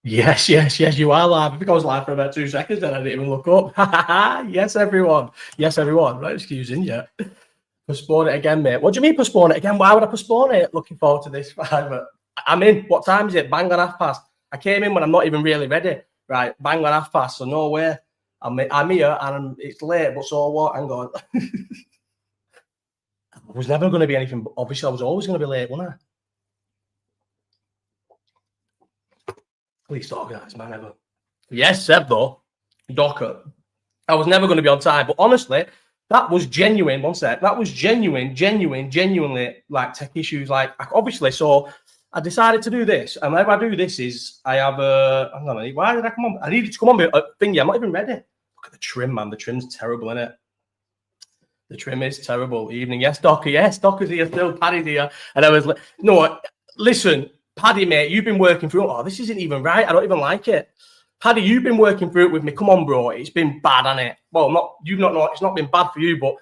Yes, you are live. I think I was live for about 2 seconds and I didn't even look up. Yes, everyone. Right, excusing you. Postpone it again, mate. What do you mean postpone it again? Why would I postpone it? Looking forward to this. I'm in. What time is it? Bang on 1:30. I came in when I'm not even really ready. Right, bang on 1:30. So no way. I'm here and it's late, but so what? Hang on. I was never going to be anything. Obviously, I was always going to be late, wasn't I? Least organised man ever. Yes, Seb, though. Docker. I was never going to be on time, but honestly, that was genuine. One sec. That was genuinely like tech issues. Like, obviously, so I decided to do this. And whenever I do this is I have a. Hang on, why did I come on? I needed to come on with a thingy. I'm not even ready. Look at the trim, man. The trim's terrible, isn't it? The trim is terrible. Evening. Yes, Docker. Yes, Docker's here still. Paddy's here. And I was like, no, listen, Paddy, mate, you've been working through. Oh, this isn't even right. I don't even like it. Paddy, you've been working through it with me. Come on, bro. It's been bad, hasn't it? Well, it's not been bad for you, but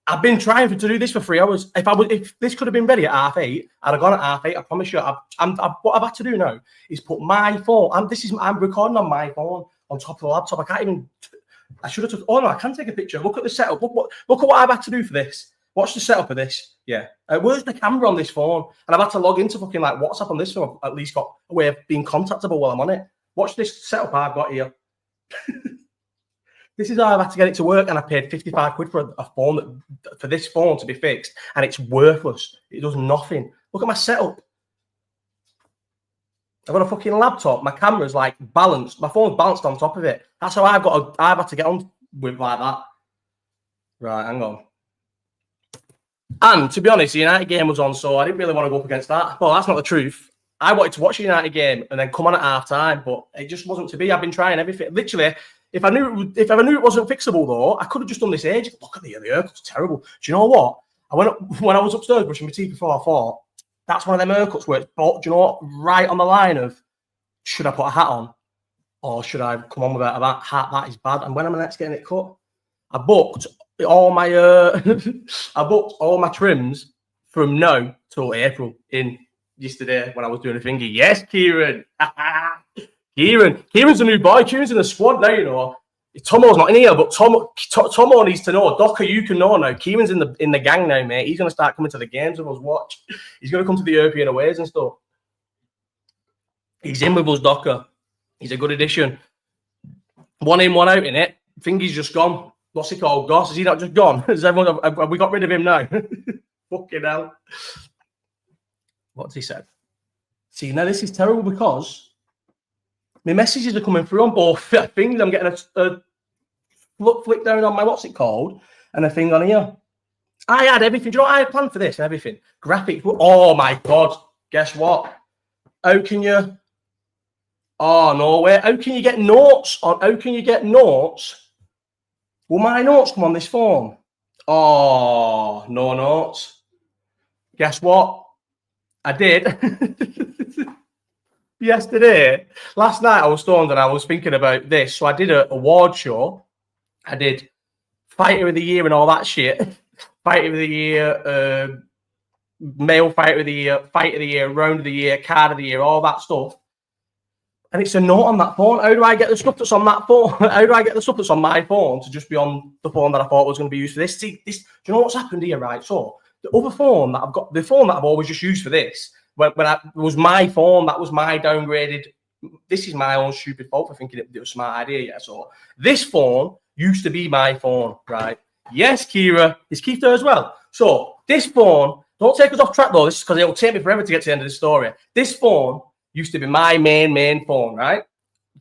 I've been trying to do this for 3 hours. If this could have been ready at 8:30, I'd have gone at 8:30. I promise you. What I've had to do now is put my phone. I'm recording on my phone on top of the laptop. I can't even. I should have took. Oh no, I can take a picture. Look at the setup. Look at what I've had to do for this. Watch the setup of this. Yeah. Where's the camera on this phone? And I've had to log into fucking like WhatsApp on this phone. I've at least got a way of being contactable while I'm on it. Watch this setup I've got here. This is how I've had to get it to work, and I paid 55 quid for a phone for this phone to be fixed, and it's worthless. It does nothing. Look at my setup. I've got a fucking laptop. My camera's like balanced. My phone's balanced on top of it. That's how I've had to get on with like that. Right, hang on. And to be honest, the United game was on, so I didn't really want to go up against that. Well, that's not the truth. I wanted to watch the United game and then come on at half time, but it just wasn't to be. I've been trying everything. Literally, if I knew it wasn't fixable though, I could have just done this age. Look at the haircut's terrible. Do you know what? When I was upstairs brushing my teeth before, I thought that's one of them haircuts where it's, do you know what? Right on the line of should I put a hat on or should I come on without a hat? That is bad. And when am I next getting it cut? I booked all my trims from now till April in yesterday when I was doing a thingy. Yes, Kieran. Kieran's a new boy. Kieran's in the squad now, you know. Tomo's not in here, but Tomo needs to know. Docker, you can know now. Kieran's in the gang now, mate. He's going to start coming to the games with us. Watch. He's going to come to the European aways and stuff. He's in with us, Docker. He's a good addition. 1 in, 1 out in it. Thingy's just gone. What's he called? Goss? Is he not just gone? Have we got rid of him now? Fucking hell. What's he said? See, now this is terrible because my messages are coming through on both things. I'm getting a flick down on my, what's it called? And a thing on here. I had everything. Do you know what I had planned for this and everything? Graphics. Oh my God. Guess what? How can you? Oh, no way. How can you get notes? Will my notes come on this phone? Oh, no notes. Guess what? I did. Yesterday, last night I was stoned and I was thinking about this. So I did an award show. I did Fighter of the Year and all that shit. Fighter of the Year, Male Fighter of the Year, Fight of the Year, Round of the Year, Card of the Year, all that stuff. And it's a note on that phone. How do I get the stuff that's on that phone? How do I get the stuff that's on my phone to just be on the phone that I thought was going to be used for this? See, do you know what's happened here, right? So the other phone that I've got, the phone that I've always just used for this, when it was my phone, that was my downgraded. This is my own stupid fault for thinking it was a smart idea. Yeah. So this phone used to be my phone, right? Yes, Kira. Is Keith there as well? So this phone, don't take us off track though. This is because it'll take me forever to get to the end of the story. This phone used to be my main phone, right?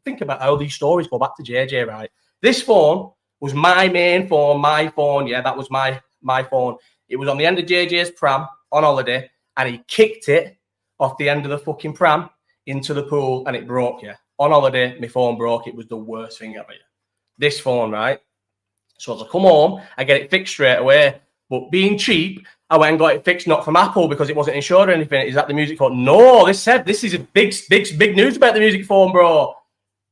Think about how these stories go back to JJ, right? This phone was my main phone, my phone. Yeah, that was my phone. It was on the end of JJ's pram on holiday, and he kicked it off the end of the fucking pram into the pool, and it broke. Yeah, on holiday, my phone broke. It was the worst thing ever. Yeah. This phone, right? So as I come home, I get it fixed straight away. But being cheap, I went and got it fixed, not from Apple because it wasn't insured or anything. Is that the music phone? No, this is a big news about the music phone, bro.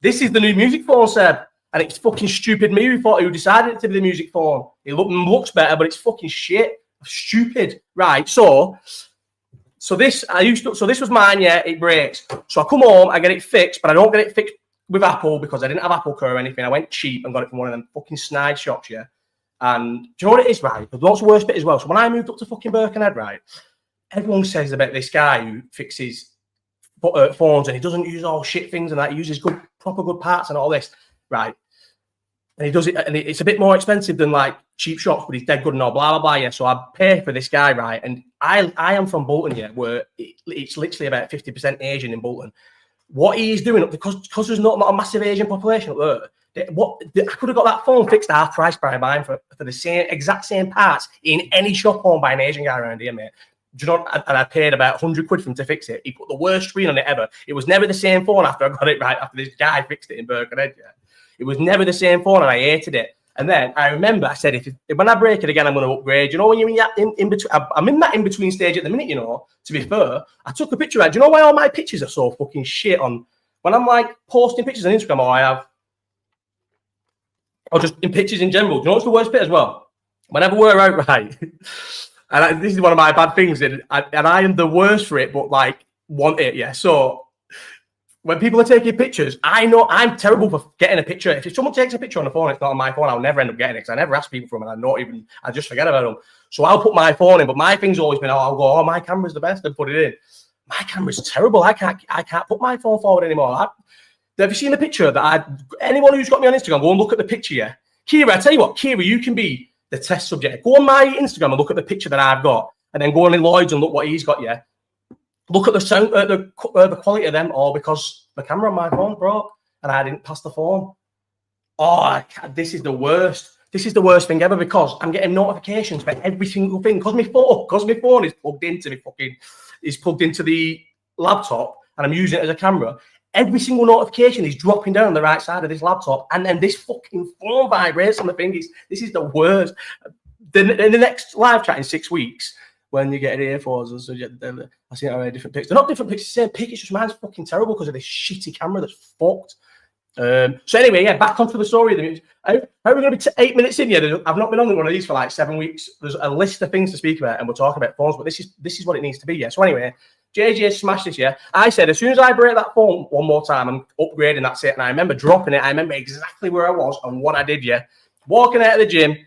This is the new music phone, Seb. And it's fucking stupid me who decided it to be the music phone. It looks better, but it's fucking shit. Stupid. Right, so So this was mine, yeah, it breaks. So I come home, I get it fixed, but I don't get it fixed with Apple because I didn't have Apple Care or anything. I went cheap and got it from one of them fucking snide shops, yeah. And do you know what it is, right? There's lots of worse bit as well. So when I moved up to fucking Birkenhead, right, everyone says about this guy who fixes phones and he doesn't use all shit things and that. He uses proper good parts and all this, right? And he does it, and it's a bit more expensive than like cheap shops, but he's dead good and all, blah, blah, blah, yeah. So I pay for this guy, right? And I am from Bolton, yeah, where it's literally about 50% Asian in Bolton. What he's doing, because there's not a massive Asian population up there, I could have got that phone fixed half price by buying for the exact same parts in any shop owned by an Asian guy around here, mate. Do you know? And I paid about 100 quid for him to fix it. He put the worst screen on it ever. It was never the same phone after I got it right, after this guy fixed it in Birkenhead, yeah. It was never the same phone and I hated it. And then I remember I said, if when I break it again, I'm going to upgrade. You know, when you're in between, I'm in that in between stage at the minute, you know, to be fair. I took a picture of it. Do you know why all my pictures are so fucking shit on, when I'm like posting pictures on Instagram or just in pictures in general? Do you know what's the worst bit as well? Whenever we're out, right, and this is one of my bad things, and I am the worst for it, but like, want it, yeah. So, when people are taking pictures, I know I'm terrible for getting a picture. If someone takes a picture on the phone, it's not on my phone, I'll never end up getting it because I never ask people for them and I just forget about them. So I'll put my phone in, but my thing's always been, I'll go, my camera's the best and put it in. My camera's terrible. I can't put my phone forward anymore. Have you seen the picture anyone who's got me on Instagram, go and look at the picture, yeah? Kira, I tell you what, Kira, you can be the test subject. Go on my Instagram and look at the picture that I've got and then go on in Lloyd's and look what he's got, yeah? Look at the sound, the quality of them, all because the camera on my phone broke and I didn't pass the phone. Oh, this is the worst. This is the worst thing ever because I'm getting notifications for every single thing. Because my phone is plugged into the laptop and I'm using it as a camera. Every single notification is dropping down on the right side of this laptop, and then this fucking phone vibrates on the thing. This is the worst. In the next live chat in 6 weeks, when you get earphones, so I see how many different pictures. They're not different pictures, same pic. It's just mine's fucking terrible because of this shitty camera that's fucked. So anyway, yeah, back onto the story of the music. How are we going to be 8 minutes in? Yeah, I've not been on one of these for like 7 weeks. There's a list of things to speak about, and we're talking about phones, but this is what it needs to be. Yeah. So anyway, JJ smashed this. Yeah, I said as soon as I break that phone one more time, I'm upgrading. That's it. And I remember dropping it. I remember exactly where I was and what I did. Yeah, walking out of the gym.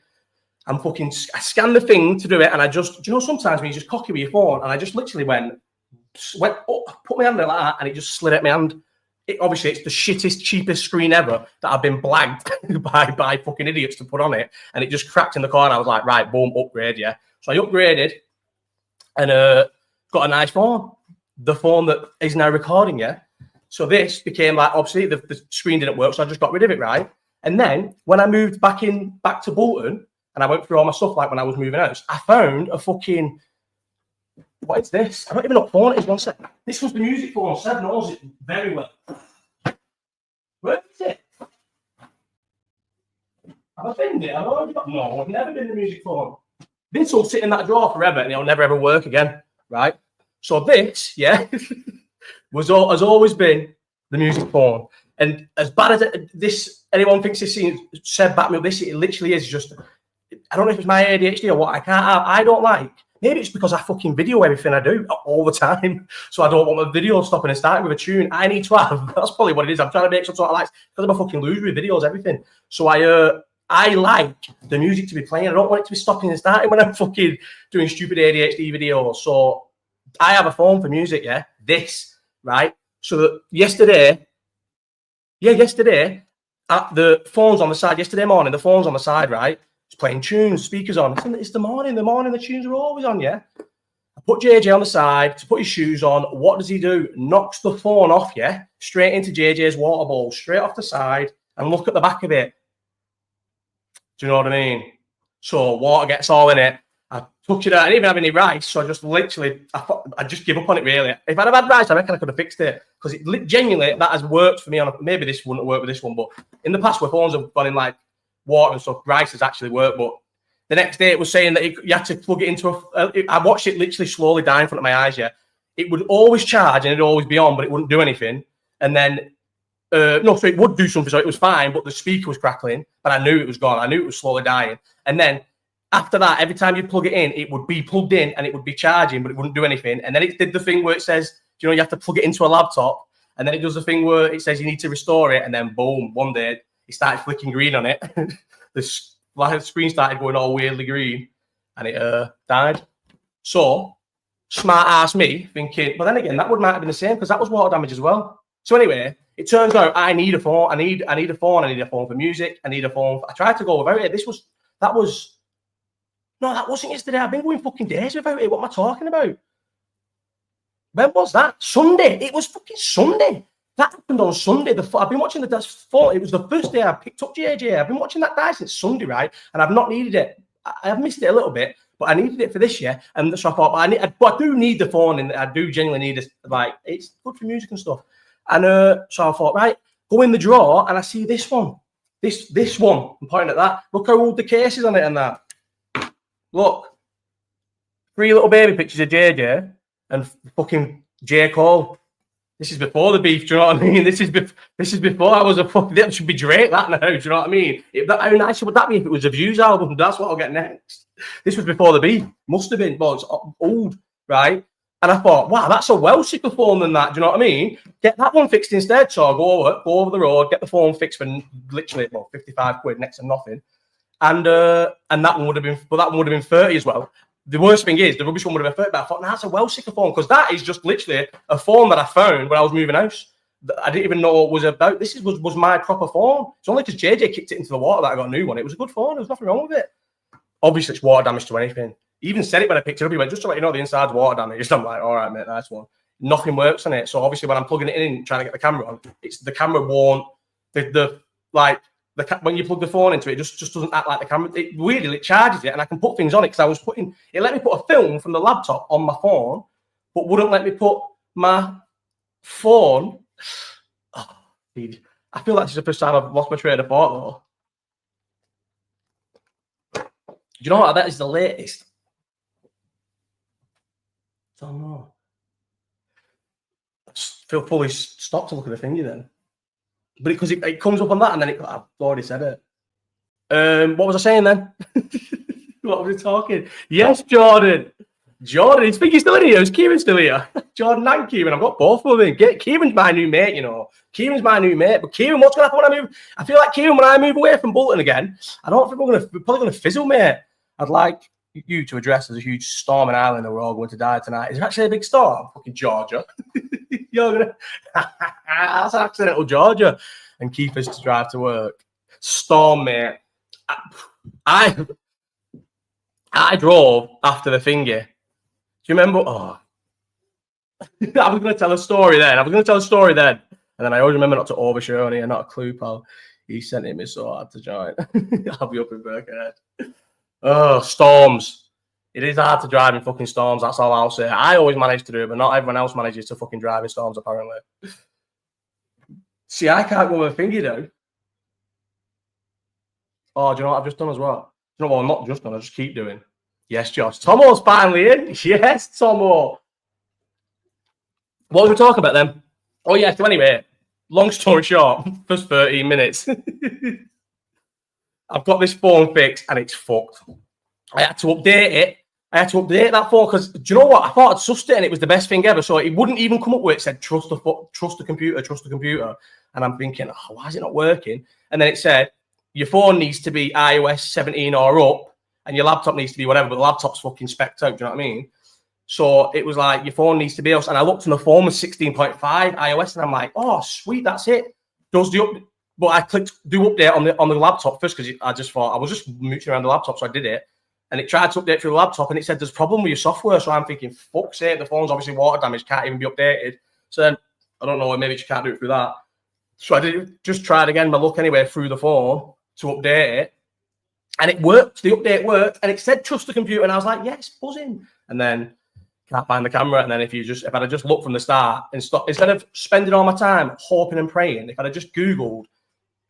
I scanned the thing to do it, and do you know, sometimes when you just cocky with your phone, and I just literally went up, put my hand there like that, and it just slid at my hand. Obviously, it's the shittest, cheapest screen ever that I've been blagged by fucking idiots to put on it, and it just cracked in the corner. I was like, right, boom, upgrade, yeah. So I upgraded, and got a nice phone, the phone that is now recording, yeah. So this became like, obviously, the screen didn't work, so I just got rid of it, right? And then when I moved back to Bolton, and I went through all my stuff like when I was moving out, I found a fucking, what is this? I don't even know what phone it is. One sec. This was the music phone. Seb knows it very well. Where is it? Have I been there? No, I've never been the music phone. This will sit in that drawer forever and it'll never ever work again, right? So this, yeah, has always been the music phone. And as bad as anyone thinks this scene, Seb back me up, it literally is just, I don't know if it's my ADHD or what, I don't like. Maybe it's because I fucking video everything I do all the time. So I don't want my video stopping and starting with a tune. I need to have, that's probably what it is. I'm trying to make some sort of likes because I'm a fucking loser with videos, everything. So I like the music to be playing. I don't want it to be stopping and starting when I'm fucking doing stupid ADHD videos. So I have a phone for music, yeah? This, right? So yesterday, the phone's on the side. Yesterday morning, the phone's on the side, right? It's playing tunes, speakers on. It's the morning. The tunes are always on, yeah? I put JJ on the side to put his shoes on. What does he do? Knocks the phone off, yeah? Straight into JJ's water bowl, straight off the side, and look at the back of it. Do you know what I mean? So water gets all in it. I took it out. I didn't even have any rice, so I just literally, I just give up on it, really. If I'd have had rice, I reckon I could have fixed it. Because genuinely, that has worked for me. Maybe this wouldn't work with this one, but in the past where phones have gone in like water and stuff, rice has actually worked. But the next day it was saying that you had to plug it into I watched it literally slowly die in front of my eyes, yeah. It would always charge and it'd always be on, but it wouldn't do anything. And then, so it would do something, so it was fine, but the speaker was crackling, but I knew it was gone. I knew it was slowly dying. And then After that, every time you plug it in, it would be plugged in and it would be charging, but it wouldn't do anything. And then it did the thing where it says, you have to plug it into a laptop. And then it does the thing where it says you need to restore it. And then boom, one day it started flicking green on it. The screen started going all weirdly green and it died. So smart ass me thinking, but then again, that might have been the same because that was water damage as well. So anyway, it turns out I need a phone. I need a phone. I need a phone for music. I need a phone. I tried to go without it. No, that wasn't yesterday. I've been going fucking days without it. What am I talking about? When was that? Sunday. It was fucking Sunday. That happened on Sunday. I've been watching the phone. It was the first day I picked up JJ. I've been watching that die since Sunday, right? And I've not needed it. I've missed it a little bit, but I needed it for this year. And so I thought, but I do need the phone, and I do genuinely need it. Like, it's good for music and stuff. And so I thought, right, go in the drawer, and I see this one. This one. I'm pointing at that. Look how old the case is on it and that. Look, 3 little baby pictures of JJ and fucking J. Cole. This is before the beef, do you know what I mean? This is before I was a fucking... That should be Drake, that now, do you know what I mean? How nice would that be if it was a Views album? That's what I'll get next. This was before the beef. Must have been. Well, it's old, right? And I thought, wow, that's a well sicker phone than that, do you know what I mean? Get that one fixed instead. So I go over the road, get the phone fixed for literally, 55 quid, next to nothing. And that one would have been 30 as well. The worst thing is the rubbish one would have been 30, but I thought, that's a well sicker phone because that is just literally a phone that I found when I was moving house. I didn't even know what it was about. This was my proper phone. It's only because JJ kicked it into the water that I got a new one. It was a good phone. There was nothing wrong with it. Obviously, it's water damage to anything. He even said it when I picked it up. He went, just to let you know, the inside's water damage. I'm like, all right, mate, nice one. Nothing works on it. So obviously, when I'm plugging it in, trying to get the camera on, the camera won't. When you plug the phone into it, just doesn't act like the camera. It charges it, and I can put things on it because it let me put a film from the laptop on my phone, but wouldn't let me put my phone. Oh, dude. I feel like this is the first time I've lost my train of thought, though. Do you know what? That is the latest. I don't know. I feel fully stopped to look at the thingy then. But because it comes up on that, and then I've already said it. What was I saying then? What was we talking? Yes, Jordan. Is Figgy still in here? Is Kieran still here? Jordan and Kieran. I've got both of them. Kieran's my new mate, you know. Kieran's my new mate. But Kieran, what's going to happen when I move? I feel like Kieran, when I move away from Bolton again, I don't think we're probably going to fizzle, mate. I'd like you to address there's a huge storm in Ireland and we're all going to die tonight. Is there actually a big storm? Fucking Georgia. You're gonna that's an accidental Georgia. And keep us to drive to work. Storm, mate. I drove after the thingy. Do you remember? Oh, I was going to tell a story then. And then I always remember not to overshare on here. Not a clue, pal. He sent it me so hard to join. I'll be up in Birkenhead. Oh, storms. It is hard to drive in fucking storms. That's all I'll say. I always manage to do it, but not everyone else manages to fucking drive in storms, apparently. See, I can't go with a thingy, though. Oh, do you know what I've just done as well? You know what I'm not just done, I just keep doing. Yes, Josh. Tomo's finally in. Yes, Tomo. What was we talking about then? Oh, yeah, so anyway, long story short, first 13 minutes. I've got this phone fixed and it's fucked. I had to update it. I had to update that phone because, do you know what? I thought I'd sussed it and it was the best thing ever. So it wouldn't even come up with it. It said, trust the computer. And I'm thinking, oh, why is it not working? And then it said, your phone needs to be iOS 17 or up and your laptop needs to be whatever, but the laptop's fucking specced out. Do you know what I mean? So it was like, your phone needs to be else. And I looked and the phone was 16.5 iOS and I'm like, oh, sweet, that's it. Does the update. But I clicked do update on the laptop first because I just thought I was just mooching around the laptop, so I did it. And it tried to update through the laptop, and it said there's a problem with your software. So I'm thinking, fuck's sake, the phone's obviously water damaged, can't even be updated. So then I don't know, maybe you can't do it through that. So I just tried again, my luck anyway, through the phone to update it, and it worked. The update worked, and it said trust the computer, and I was like, yes, buzzing. And then can't find the camera. And then if I'd have just looked from the start and stopped, instead of spending all my time hoping and praying, if I'd have just Googled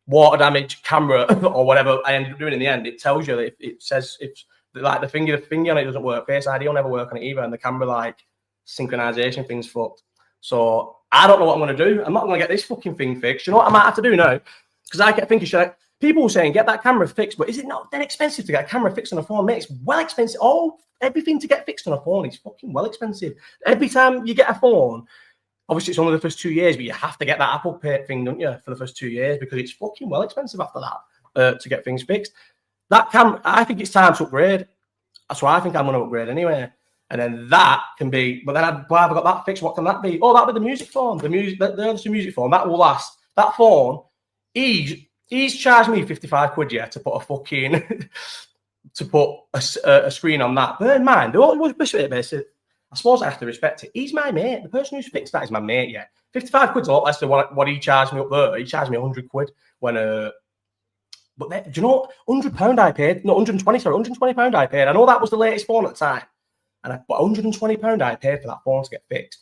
water damage camera or whatever I ended up doing in the end, it tells you that it says it's like the finger on it doesn't work. Face ID will never work on it either, and the camera like synchronization thing's fucked. So I don't know what I'm going to do. I'm not going to get this fucking thing fixed. You know what I might have to do now? Because I kept thinking, People were saying, get that camera fixed, but is it not that expensive to get a camera fixed on a phone? Mate, it's well expensive. Everything to get fixed on a phone is fucking well expensive. Every time you get a phone, obviously it's only the first 2 years, but you have to get that Apple Pay thing, don't you, for the first 2 years, because it's fucking well expensive after that to get things fixed. That camera, I think it's time to upgrade. That's why I think I'm going to upgrade anyway. And then that can be, but then I've got that fixed. What can that be? Oh, that'll be the music phone. The music phone. That will last. That phone, he's charged me 55 quid, yeah, to put a fucking, to put a screen on that. Bear in mind, I suppose I have to respect it. He's my mate. The person who's fixed that is my mate, yeah. 55 quid's a lot less than what he charged me up there. He charged me 100 quid when, but then, do you know, £100 I paid? No, 120, sorry, £120 I paid. I know that was the latest phone at the time. And but £120 I paid for that phone to get fixed.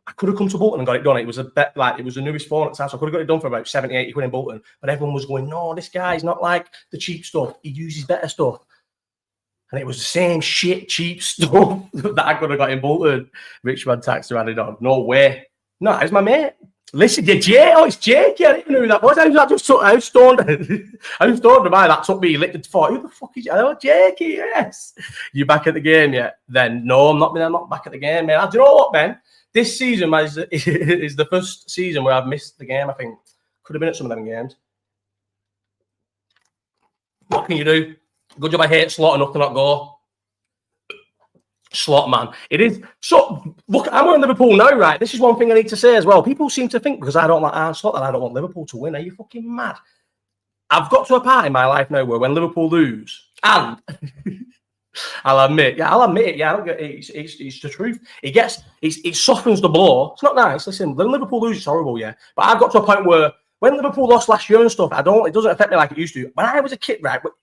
I could have come to Bolton and got it done. It was it was the newest phone at the time, so I could have got it done for about 70, 80 quid in Bolton. But everyone was going, no, this guy's not like the cheap stuff. He uses better stuff. And it was the same shit, cheap stuff that I could have got in Bolton. Rich man tax to added on. No way. No, it was my mate. Listen, it's Jake. I didn't know who that was. I was stoned. I was stoned by that. Took me licked for. Who the fuck is? Oh, Jakey, yes. You back at the game yet? Then no, I'm not back at the game, man. Do you know what, man? This season is the first season where I've missed the game. I think could have been at some of them games. What can you do? Good job. I hate slot enough to not go. Slot, man. It is. So, look, I'm on Liverpool now, right? This is one thing I need to say as well. People seem to think because I don't like arsed slot that I don't want Liverpool to win. Are you fucking mad? I've got to a part in my life now where when Liverpool lose, and I'll admit it. Yeah, I don't get it. It's the truth. It softens the blow. It's not nice. Listen, when Liverpool lose, it's horrible, yeah. But I've got to a point where when Liverpool lost last year and stuff, it doesn't affect me like it used to. When I was a kid, right? But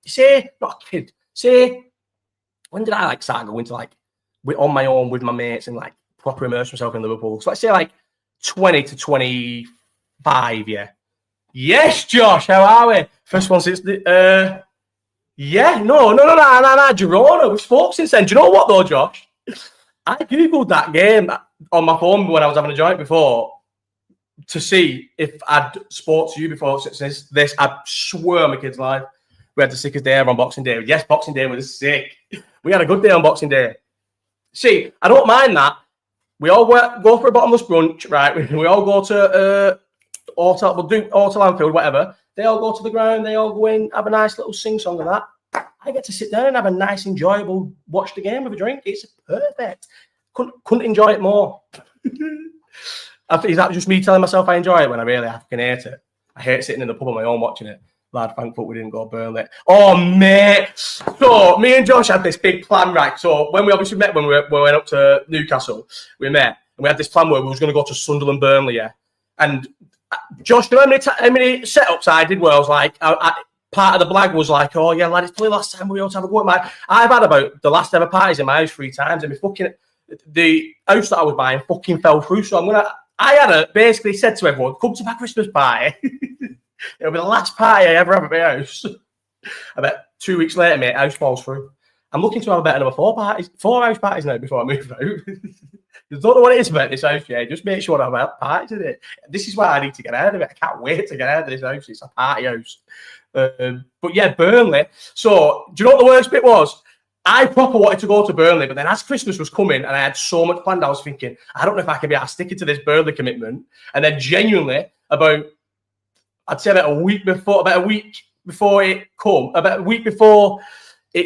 not a kid. When did I start going to on my own with my mates and proper immerse myself in Liverpool? So let's say 20 to 25, yeah. Yes, Josh, how are we? First one since the yeah, no, Girona. We've spoke since then. Do you know what though, Josh? I googled that game on my phone when I was having a joint before to see if I'd spoke to you before since this. I swear my kid's life. We had the sickest day ever on Boxing Day. Yes, Boxing Day was sick. We had a good day on Boxing Day. See, I don't mind that. We all go for a bottomless brunch, right? We all go to we'll do Hotel Anfield, whatever. They all go to the ground. They all go in, have a nice little sing-song and that. I get to sit down and have a nice, enjoyable, watch the game with a drink. It's perfect. Couldn't enjoy it more. Is that just me telling myself I enjoy it when I really fucking hate it? I hate sitting in the pub on my own watching it. Lad, thankful we didn't go Burnley. Oh, mate. So, me and Josh had this big plan, right? So, when we obviously met when we went up to Newcastle, we met, and we had this plan where we was going to go to Sunderland, Burnley, yeah? And Josh, do you know how many setups I did where I was part of the blag was oh, yeah, lad, it's probably last time we ought to have a go at I've had about the last ever parties in my house 3 times, and the house that I was buying fucking fell through, so I basically said to everyone, come to my Christmas party. It'll be the last party I ever have at my house. I bet 2 weeks later, mate, house falls through. I'm looking to have about another 4 house parties now before I move out. I don't know what it is about this house, yeah. Just make sure I have parties in it. This is why I need to get out of it. I can't wait to get out of this house. It's a party house. But yeah, Burnley. So, do you know what the worst bit was? I proper wanted to go to Burnley, but then as Christmas was coming and I had so much planned, I was thinking, I don't know if I can be sticking to this Burnley commitment. And then genuinely, I'd say about a week before it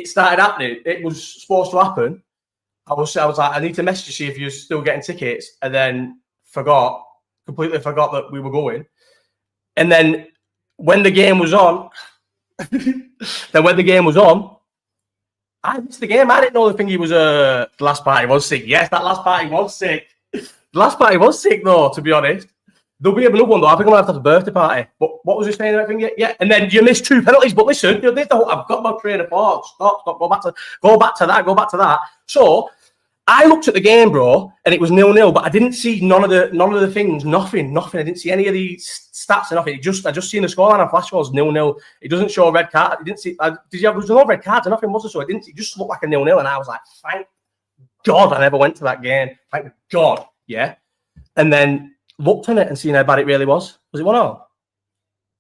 started happening, it was supposed to happen. I was like, I need to message you, see if you're still getting tickets, and then completely forgot that we were going. And then when the game was on, I missed the game. I didn't know the thingy was the last party was sick. Yes, that last party was sick. The last party was sick though, to be honest. There'll be another one though. I think I'm gonna have a birthday party. But what was he saying about thing? Yeah. And then you missed 2 penalties. But listen, I've got my train of thought. Stop. Go back to that. So I looked at the game, bro, and it was 0-0. But I didn't see none of the things. Nothing. I didn't see any of the stats or nothing. I just seen the scoreline on Flash was 0-0. It doesn't show a red card. There was no red cards or nothing, was there? So it just looked like a 0-0. And I was like, thank God I never went to that game. Thank God. Yeah. And then looked on it and seen how bad it really was. Was it 1-0?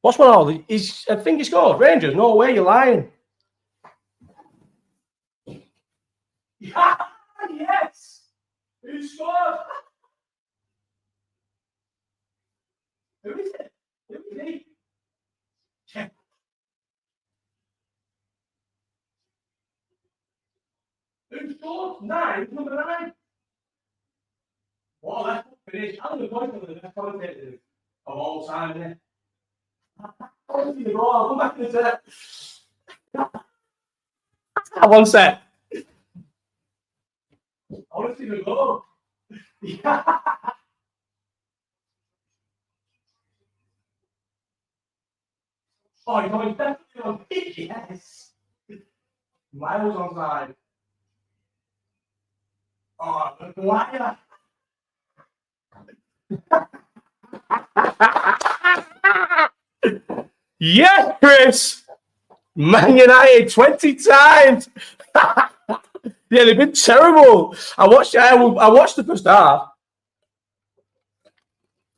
What's one all? I think he scored. Rangers? No way, you're lying. Yeah, yes. Who scored? Who is it? Who is he? Yeah. Who scored? 9, number 9. What a left finish. I'm the point of the best commentators of all time, isn't it? I'll come back in a sec. One sec. I want to see the goal. Yeah. Oh, you're going definitely on pitch, yes. Miles on side. Oh, why? Yes, Chris. Man United 20 times. Yeah, they've been terrible. I watched the first half.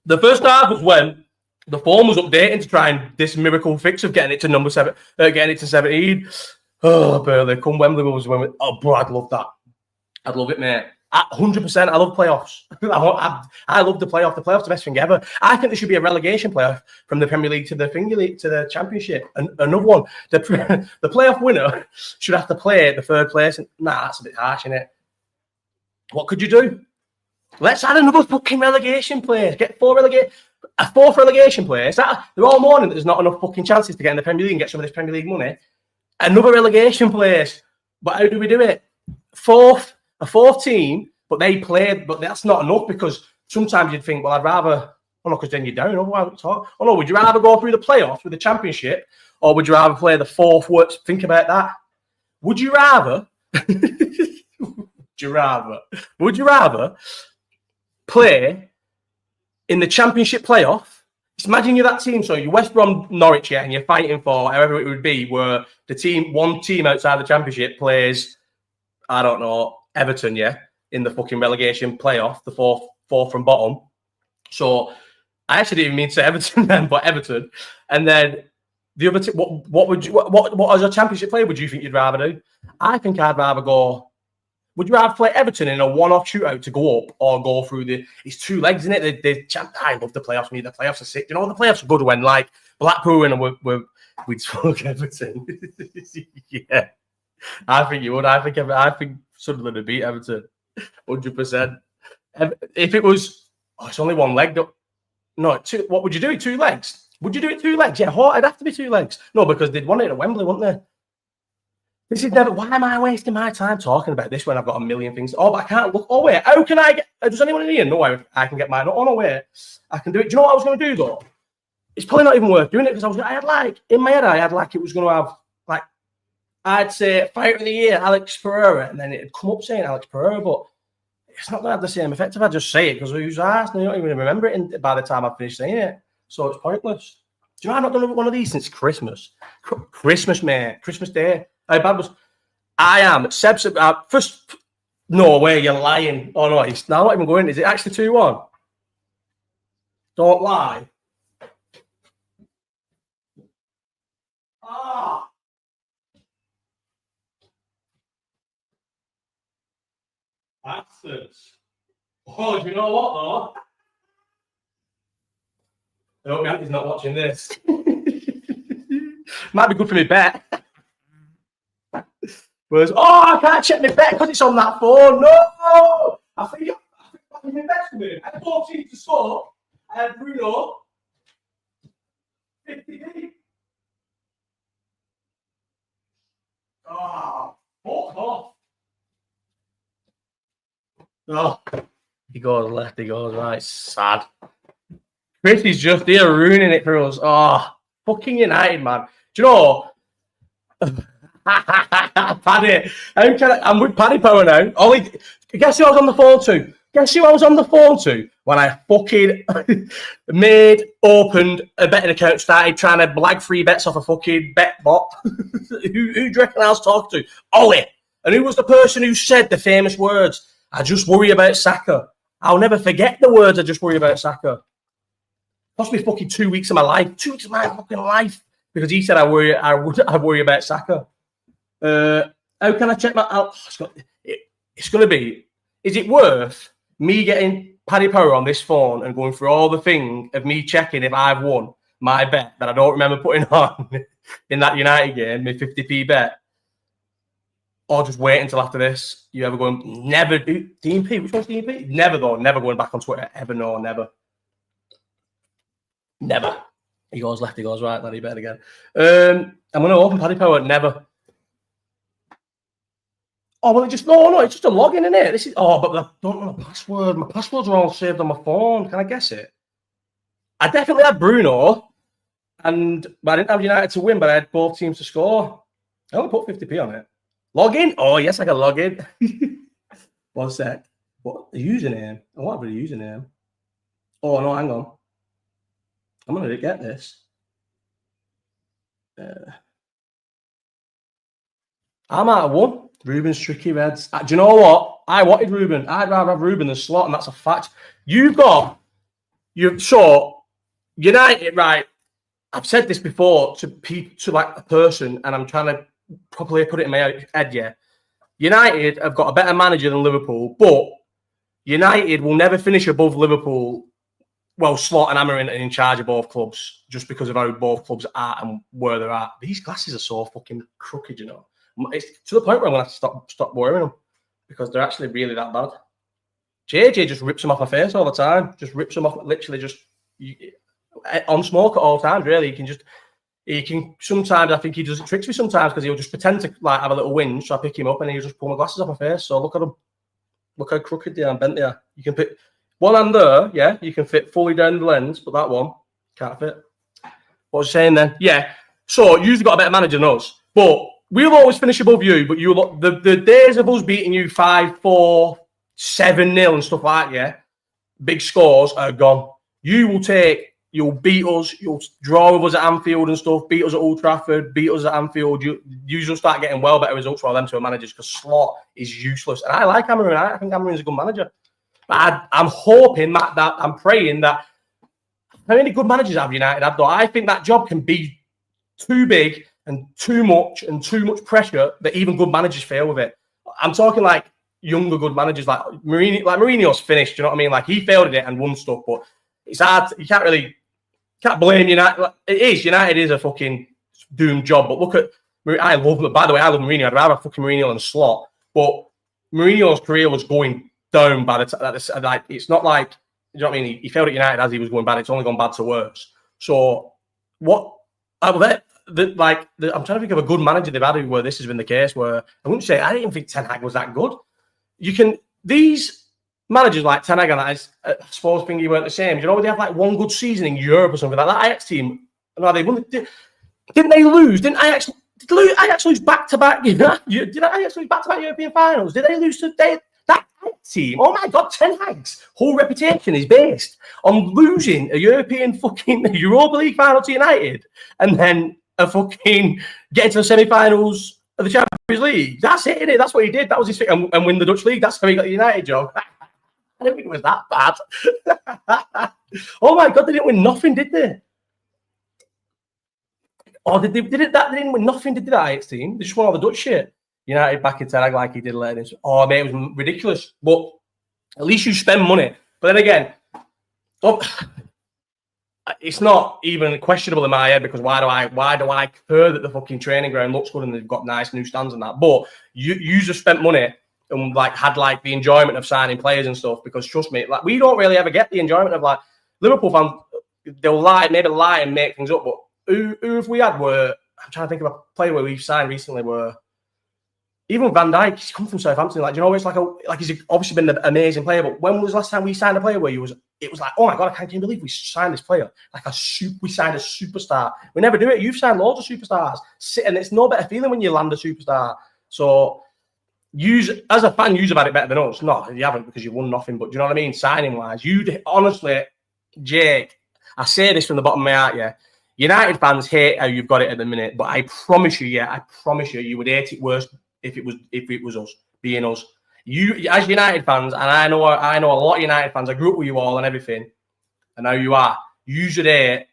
The first half was when the form was updating to try and this miracle fix of getting it to number 7, getting it to 17. Oh, Burley, come Wembley was when oh, bro, I'd love that. I'd love it, mate. 100%. I love playoffs. I love the playoff. The playoffs are the best thing ever. I think there should be a relegation playoff from the Premier League to the Finger League to the Championship. And another one. The playoff winner should have to play the third place. Nah, that's a bit harsh, isn't it? What could you do? Let's add another fucking relegation place. Get a fourth relegation place. They're all mourning that there's not enough fucking chances to get in the Premier League and get some of this Premier League money. Another relegation place. But how do we do it? A fourth team, but they played, but that's not enough because sometimes you'd think, well, I'd rather, oh no, because then you're down. Oh no, would you rather go through the playoffs with the Championship or would you rather play the fourth worst? Think about that. Would you rather play in the Championship playoff? Just imagine you're that team, so you're West Brom, Norwich, yeah, and you're fighting for however it would be, where one team outside the Championship plays, I don't know, Everton, yeah, in the fucking relegation playoff, the fourth from bottom. So I actually didn't even mean to say Everton then, but Everton. And then the other what as a Championship player would you think you'd rather do? I think I'd rather go. Would you rather play Everton in a one-off shootout to go up or go through it's 2 legs, isn't it? I love the playoffs. The playoffs are sick. You know, the playoffs are good when like Blackpool and we'd fuck Everton. Yeah. I think you would. I think Sunderland would beat Everton, 100%. If it was, it's only 1 leg. No, 2. What would you do? 2 legs? Would you do it 2 legs? Yeah, it'd have to be 2 legs. No, because they'd want it at Wembley, wouldn't they? This is never. Why am I wasting my time talking about this when I've got a million things? Oh, but I can't look. Oh wait, how can I get? Does anyone in here know I can get mine? Oh no, wait, I can do it. Do you know what I was going to do though? It's probably not even worth doing it because in my head I had like it was going to have like. I'd say Fighter of the Year, Alex Pereira, and then it'd come up saying Alex Pereira, but it's not going to have the same effect if I just say it because who's asked and you don't even remember it by the time I finish saying it. So it's pointless. Do you know I've not done one of these since Christmas? Christmas, mate. Christmas Day. How bad was I am. Seb's first. No way, you're lying. Oh no, it's now not even going. Is it actually 2-1? Don't lie. Ah. Bastards. Oh, do you know what though? I hope Andy's not watching this. Might be good for me bet. Whereas, I can't check my bet because it's on that phone. No! I think my bet's coming. I had 14 to score. I had Bruno. 50p. Oh, fuck off. Oh, he goes left, he goes right. Sad. Chris is just here ruining it for us. Oh, fucking United, man. Do you know? Paddy, I'm with Paddy Power now. Guess who I was on the phone to? Guess who I was on the phone to when I fucking opened a betting account, started trying to blag free bets off a fucking bet bot? who do you reckon I was talking to? Ollie. And who was the person who said the famous words, I just worry about Saka? I'll never forget the words, I just worry about Saka. Cost me fucking 2 weeks of my life. 2 weeks of my fucking life. Because he said I worry about Saka. How can I check my out? It's going to be, is it worth me getting Paddy Power on this phone and going through all the thing of me checking if I've won my bet that I don't remember putting on in that United game, my 50p bet? Or just wait until after this? You ever going, never do, Dean P, which one's Dean P? Never though, never going back on Twitter, ever, no, never. Never. He goes left, he goes right, then he bet again. I'm going to open Paddy Power, never. Oh, well, it's just a login, isn't it? This is, but I don't know my password. My passwords are all saved on my phone. Can I guess it? I definitely had Bruno, but I didn't have United to win, but I had both teams to score. I only put 50p on it. Login? Oh, yes, I can log in. 1 sec. What? The username? I want a username. Oh, no, hang on. I'm going to get this. I might have won. Ruben's tricky reds. Do you know what? I wanted Ruben. I'd rather have Ruben than Slot, and that's a fact. So United, right? I've said this before to like a person, and I'm trying to properly put it in my head. Yeah, United have got a better manager than Liverpool, but United will never finish above Liverpool. Well, Slot and Amarin are in charge of both clubs just because of how both clubs are and where they're at. These glasses are so fucking crooked, you know. It's to the point where I'm going to have to stop wearing them because they're actually really that bad. JJ just rips them off my face all the time. Just rips them off, literally just on smoke at all times, really. He can sometimes, I think he does tricks me sometimes because he'll just pretend to like have a little whinge, so I pick him up and he'll just pull my glasses off my face. So look at them. Look how crooked they are and bent they are. You can put one hand there, yeah, you can fit fully down the lens, but that one can't fit. What was I saying then? Yeah. So you've got a better manager than us, but we'll always finish above you, but the days of us beating you 5-4, 7-0 and stuff like that, yeah, big scores are gone. You'll beat us, you'll draw with us at Anfield and stuff, beat us at Old Trafford, beat us at Anfield. You'll start getting well better results for them two managers because Slot is useless. And I like Amarin. I think Amarin's a good manager. But I'm hoping that I'm praying that how many good managers have United had though? I think that job can be too big and too much pressure that even good managers fail with it. I'm talking like younger good managers like Mourinho. Like Mourinho's finished, you know what I mean? Like he failed at it and won stuff, but it's hard. You can't blame United. Like, United is a fucking doomed job. But look at I love Mourinho. I'd rather fucking Mourinho than Slot. But Mourinho's career was going down by the time. Like it's not like you know what I mean. He failed at United as he was going bad. It's only gone bad to worse. So what? I'm trying to think of a good manager they've had where this has been the case. Where I wouldn't say I didn't think Ten Hag was that good. These managers like Ten Hag and I suppose think he weren't the same. You know, they have like one good season in Europe or something like that. Ajax team, no, they won. Didn't they lose? Did Ajax lose back to back? Did Ajax lose back to back European finals? Did they lose to that Ajax team? Oh my God, Ten Hag's whole reputation is based on losing a European fucking Europa League final to United and then a fucking getting to the semi-finals of the Champions League. That's it, isn't it? That's what he did. That was his thing. And win the Dutch league. That's how he got the United job. I didn't think it was that bad. Oh my God, they didn't win nothing, did they? Oh, they didn't win nothing, did they, that Ajax team? They just won all the Dutch shit. United back in Ten Hag like he did later. Oh, mate, it was ridiculous. But at least you spend money. But then again, it's not even questionable in my head because why do I care that the fucking training ground looks good and they've got nice new stands and that? But you just spent money and like had like the enjoyment of signing players and stuff because trust me, like we don't really ever get the enjoyment of like Liverpool fans. They'll maybe lie and make things up. But who if we had I'm trying to think of a player where we've signed recently where. Even Van Dijk, he's come from Southampton. Like, you know, it's like he's obviously been an amazing player. But when was the last time we signed a player where it was like, oh my God, I can't even believe we signed this player. We signed a superstar. We never do it. You've signed loads of superstars, and it's no better feeling when you land a superstar. So, as a fan, you've had it better than us. No, you haven't because you've won nothing. But do you know what I mean? Signing wise, honestly, Jake, I say this from the bottom of my heart. Yeah, United fans hate how you've got it at the minute, but I promise you, you would hate it worse. If it was us, being us, you as United fans, and I know a lot of United fans. I grew up with you all and everything, and now you are. today.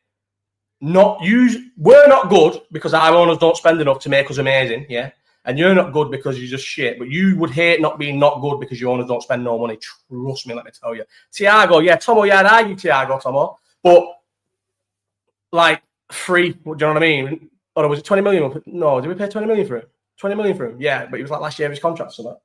We're not good because our owners don't spend enough to make us amazing, yeah. And you're not good because you're just shit. But you would hate not being not good because your owners don't spend no money. Trust me, let me tell you. Thiago, yeah, Tomo, yeah, I'd argue Thiago, Tomo. But like free, do you know what I mean? Or was it 20 million? No, did we pay 20 million for it? 20 million for him, yeah. But it was like last year of his contract, so that.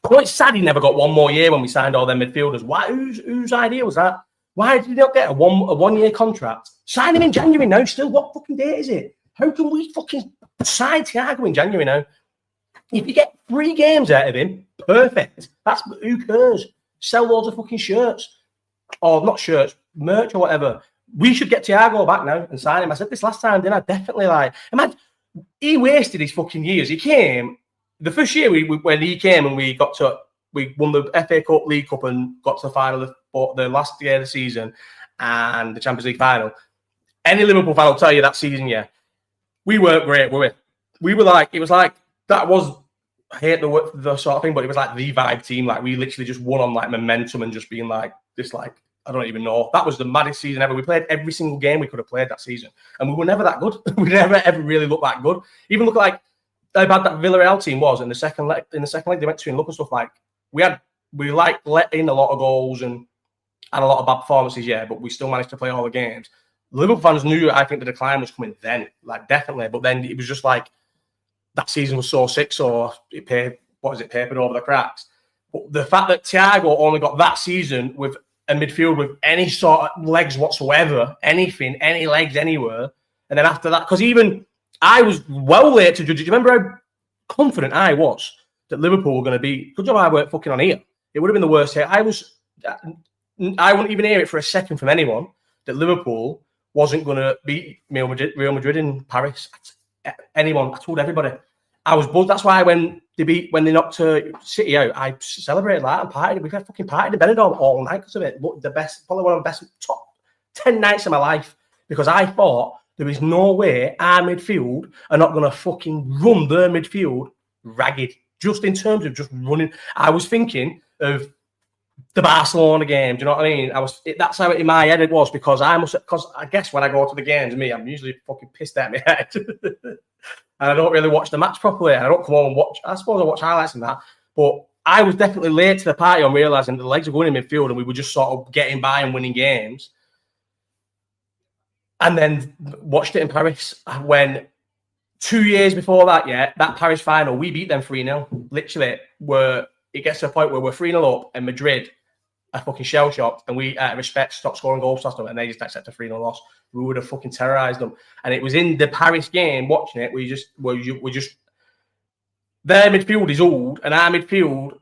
Well, it's sad he never got one more year when we signed all them midfielders. Why? Whose idea was that? Why did he not get a 1 year contract? Sign him in January now. Still, what fucking date is it? How can we fucking sign Thiago in January now? If you get 3 games out of him, perfect. That's who cares. Sell loads of fucking shirts, or not shirts, merch or whatever. We should get Thiago back now and sign him. I said this last time, didn't I? Definitely like. Imagine he wasted his fucking years. He came the first year when he came and we won the FA Cup, League Cup, and got to the final of the last year of the season and the Champions League final. Any Liverpool fan will tell you that season, yeah, we weren't great, were we? We were like, it was like, that was, I hate the sort of thing, but it was like the vibe team. Like we literally just won on like momentum and just being like, this like, I don't even know. That was the maddest season ever. We played every single game we could have played that season. And we were never that good. We never ever really looked that good. Even look like how bad that Villarreal team was in the second leg. In the second leg, they went to and look and stuff like we like let in a lot of goals and had a lot of bad performances, yeah, but we still managed to play all the games. Liverpool fans knew, I think, the decline was coming then, like definitely. But then it was just like that season was so sick, so it papered over the cracks. But the fact that Thiago only got that season with a midfield with any sort of legs whatsoever, anything, any legs anywhere, and then after that, because even I was well late to judge it. Do you remember how confident I was that Liverpool were going to be? Good job I weren't fucking on here. It would have been the worst hit. I wouldn't even hear it for a second from anyone that Liverpool wasn't going to beat Real Madrid in Paris. Anyone, I told everybody. I was buzzed. That's why when they knocked City out, I celebrated that and partied. We fucking partied in Benidorm all night because of it. Look, probably one of the best top 10 nights of my life, because I thought there is no way our midfield are not going to fucking run their midfield ragged, just in terms of just running. I was thinking of the Barcelona game. Do you know what I mean? That's how in my head it was, because I guess when I go to the games, I'm usually fucking pissed at my head. And I don't really watch the match properly. I don't come on and watch. I suppose I watch highlights and that. But I was definitely late to the party on realising the legs were going in midfield and we were just sort of getting by and winning games. And then watched it in Paris when 2 years before that, yeah, that Paris final, we beat them 3-0. Literally, it gets to a point where we're 3-0 up and Madrid are fucking shell-shocked, and we, out of respect, stopped scoring goals past them, and they just accept a 3-0 loss. We would have fucking terrorised them. And it was in the Paris game, watching it, we just their midfield is old, and our midfield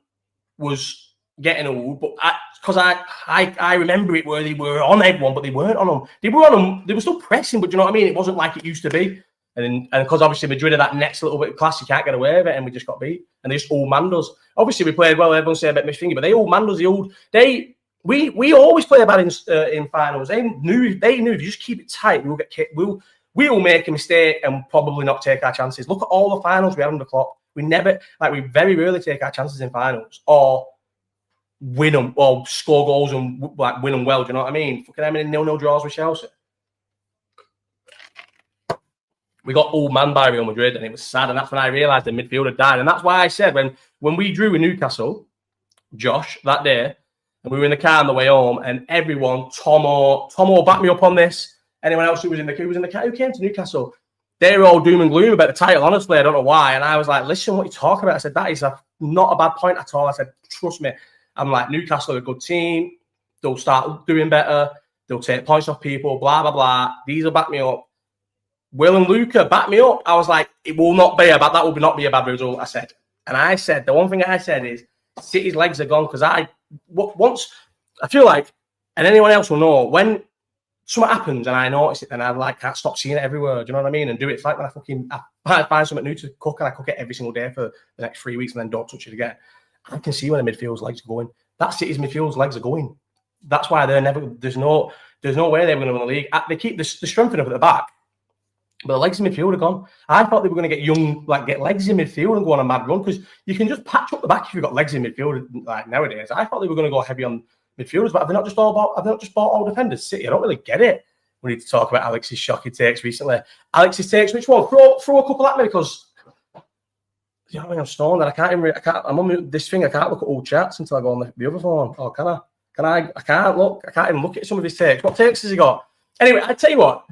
was getting old, but because I remember it where they were on everyone, but they weren't on them. They were on them, they were still pressing, but do you know what I mean? It wasn't like it used to be. And because obviously Madrid are that next little bit of class, you can't get away with it, and we just got beat. And they just old man us. Obviously, we played well. Everyone say about Miss Finger, but they old man us. We always play bad in finals. They knew if you just keep it tight, we'll get kicked. We'll make a mistake and probably not take our chances. Look at all the finals we had under Klopp. We very rarely take our chances in finals or win them or score goals and like win them well. Do you know what I mean? Fucking how many 0-0 draws with Chelsea? We got old man by Real Madrid, and it was sad. And that's when I realised the midfield had died. And that's why I said when we drew with Newcastle, Josh, that day, and we were in the car on the way home, and everyone, Tomo backed me up on this. Anyone else who was in the car, who came to Newcastle, they were all doom and gloom about the title. Honestly, I don't know why. And I was like, listen, what are you talking about? I said, that is not a bad point at all. I said, trust me. I'm like, Newcastle are a good team. They'll start doing better. They'll take points off people, blah, blah, blah. These will back me up. Will and Luca back me up. I was like, that will not be a bad result, I said. And I said, the one thing I said is, City's legs are gone, because I feel like, and anyone else will know, when something happens and I notice it, then I can't stop seeing it everywhere. Do you know what I mean? And do it. It's like when I find something new to cook, and I cook it every single day for the next 3 weeks and then don't touch it again. I can see when the midfield's legs are going. That City's midfield's legs are going. That's why there's no way they're going to win the league. They keep the strengthening up at the back, but the legs in midfield are gone. I thought they were going to get legs in midfield and go on a mad run, because you can just patch up the back if you've got legs in midfield like nowadays. I thought they were going to go heavy on midfielders, but have they not just bought all defenders? City, I don't really get it. We need to talk about Alex's shocking takes recently. Alex's takes, which one? Throw a couple at me because you know what I mean, I'm stoned and I'm on this thing, I can't look at all chats until I go on the other phone. Oh, can I? I can't look. I can't even look at some of his takes. What takes has he got? Anyway, I tell you what.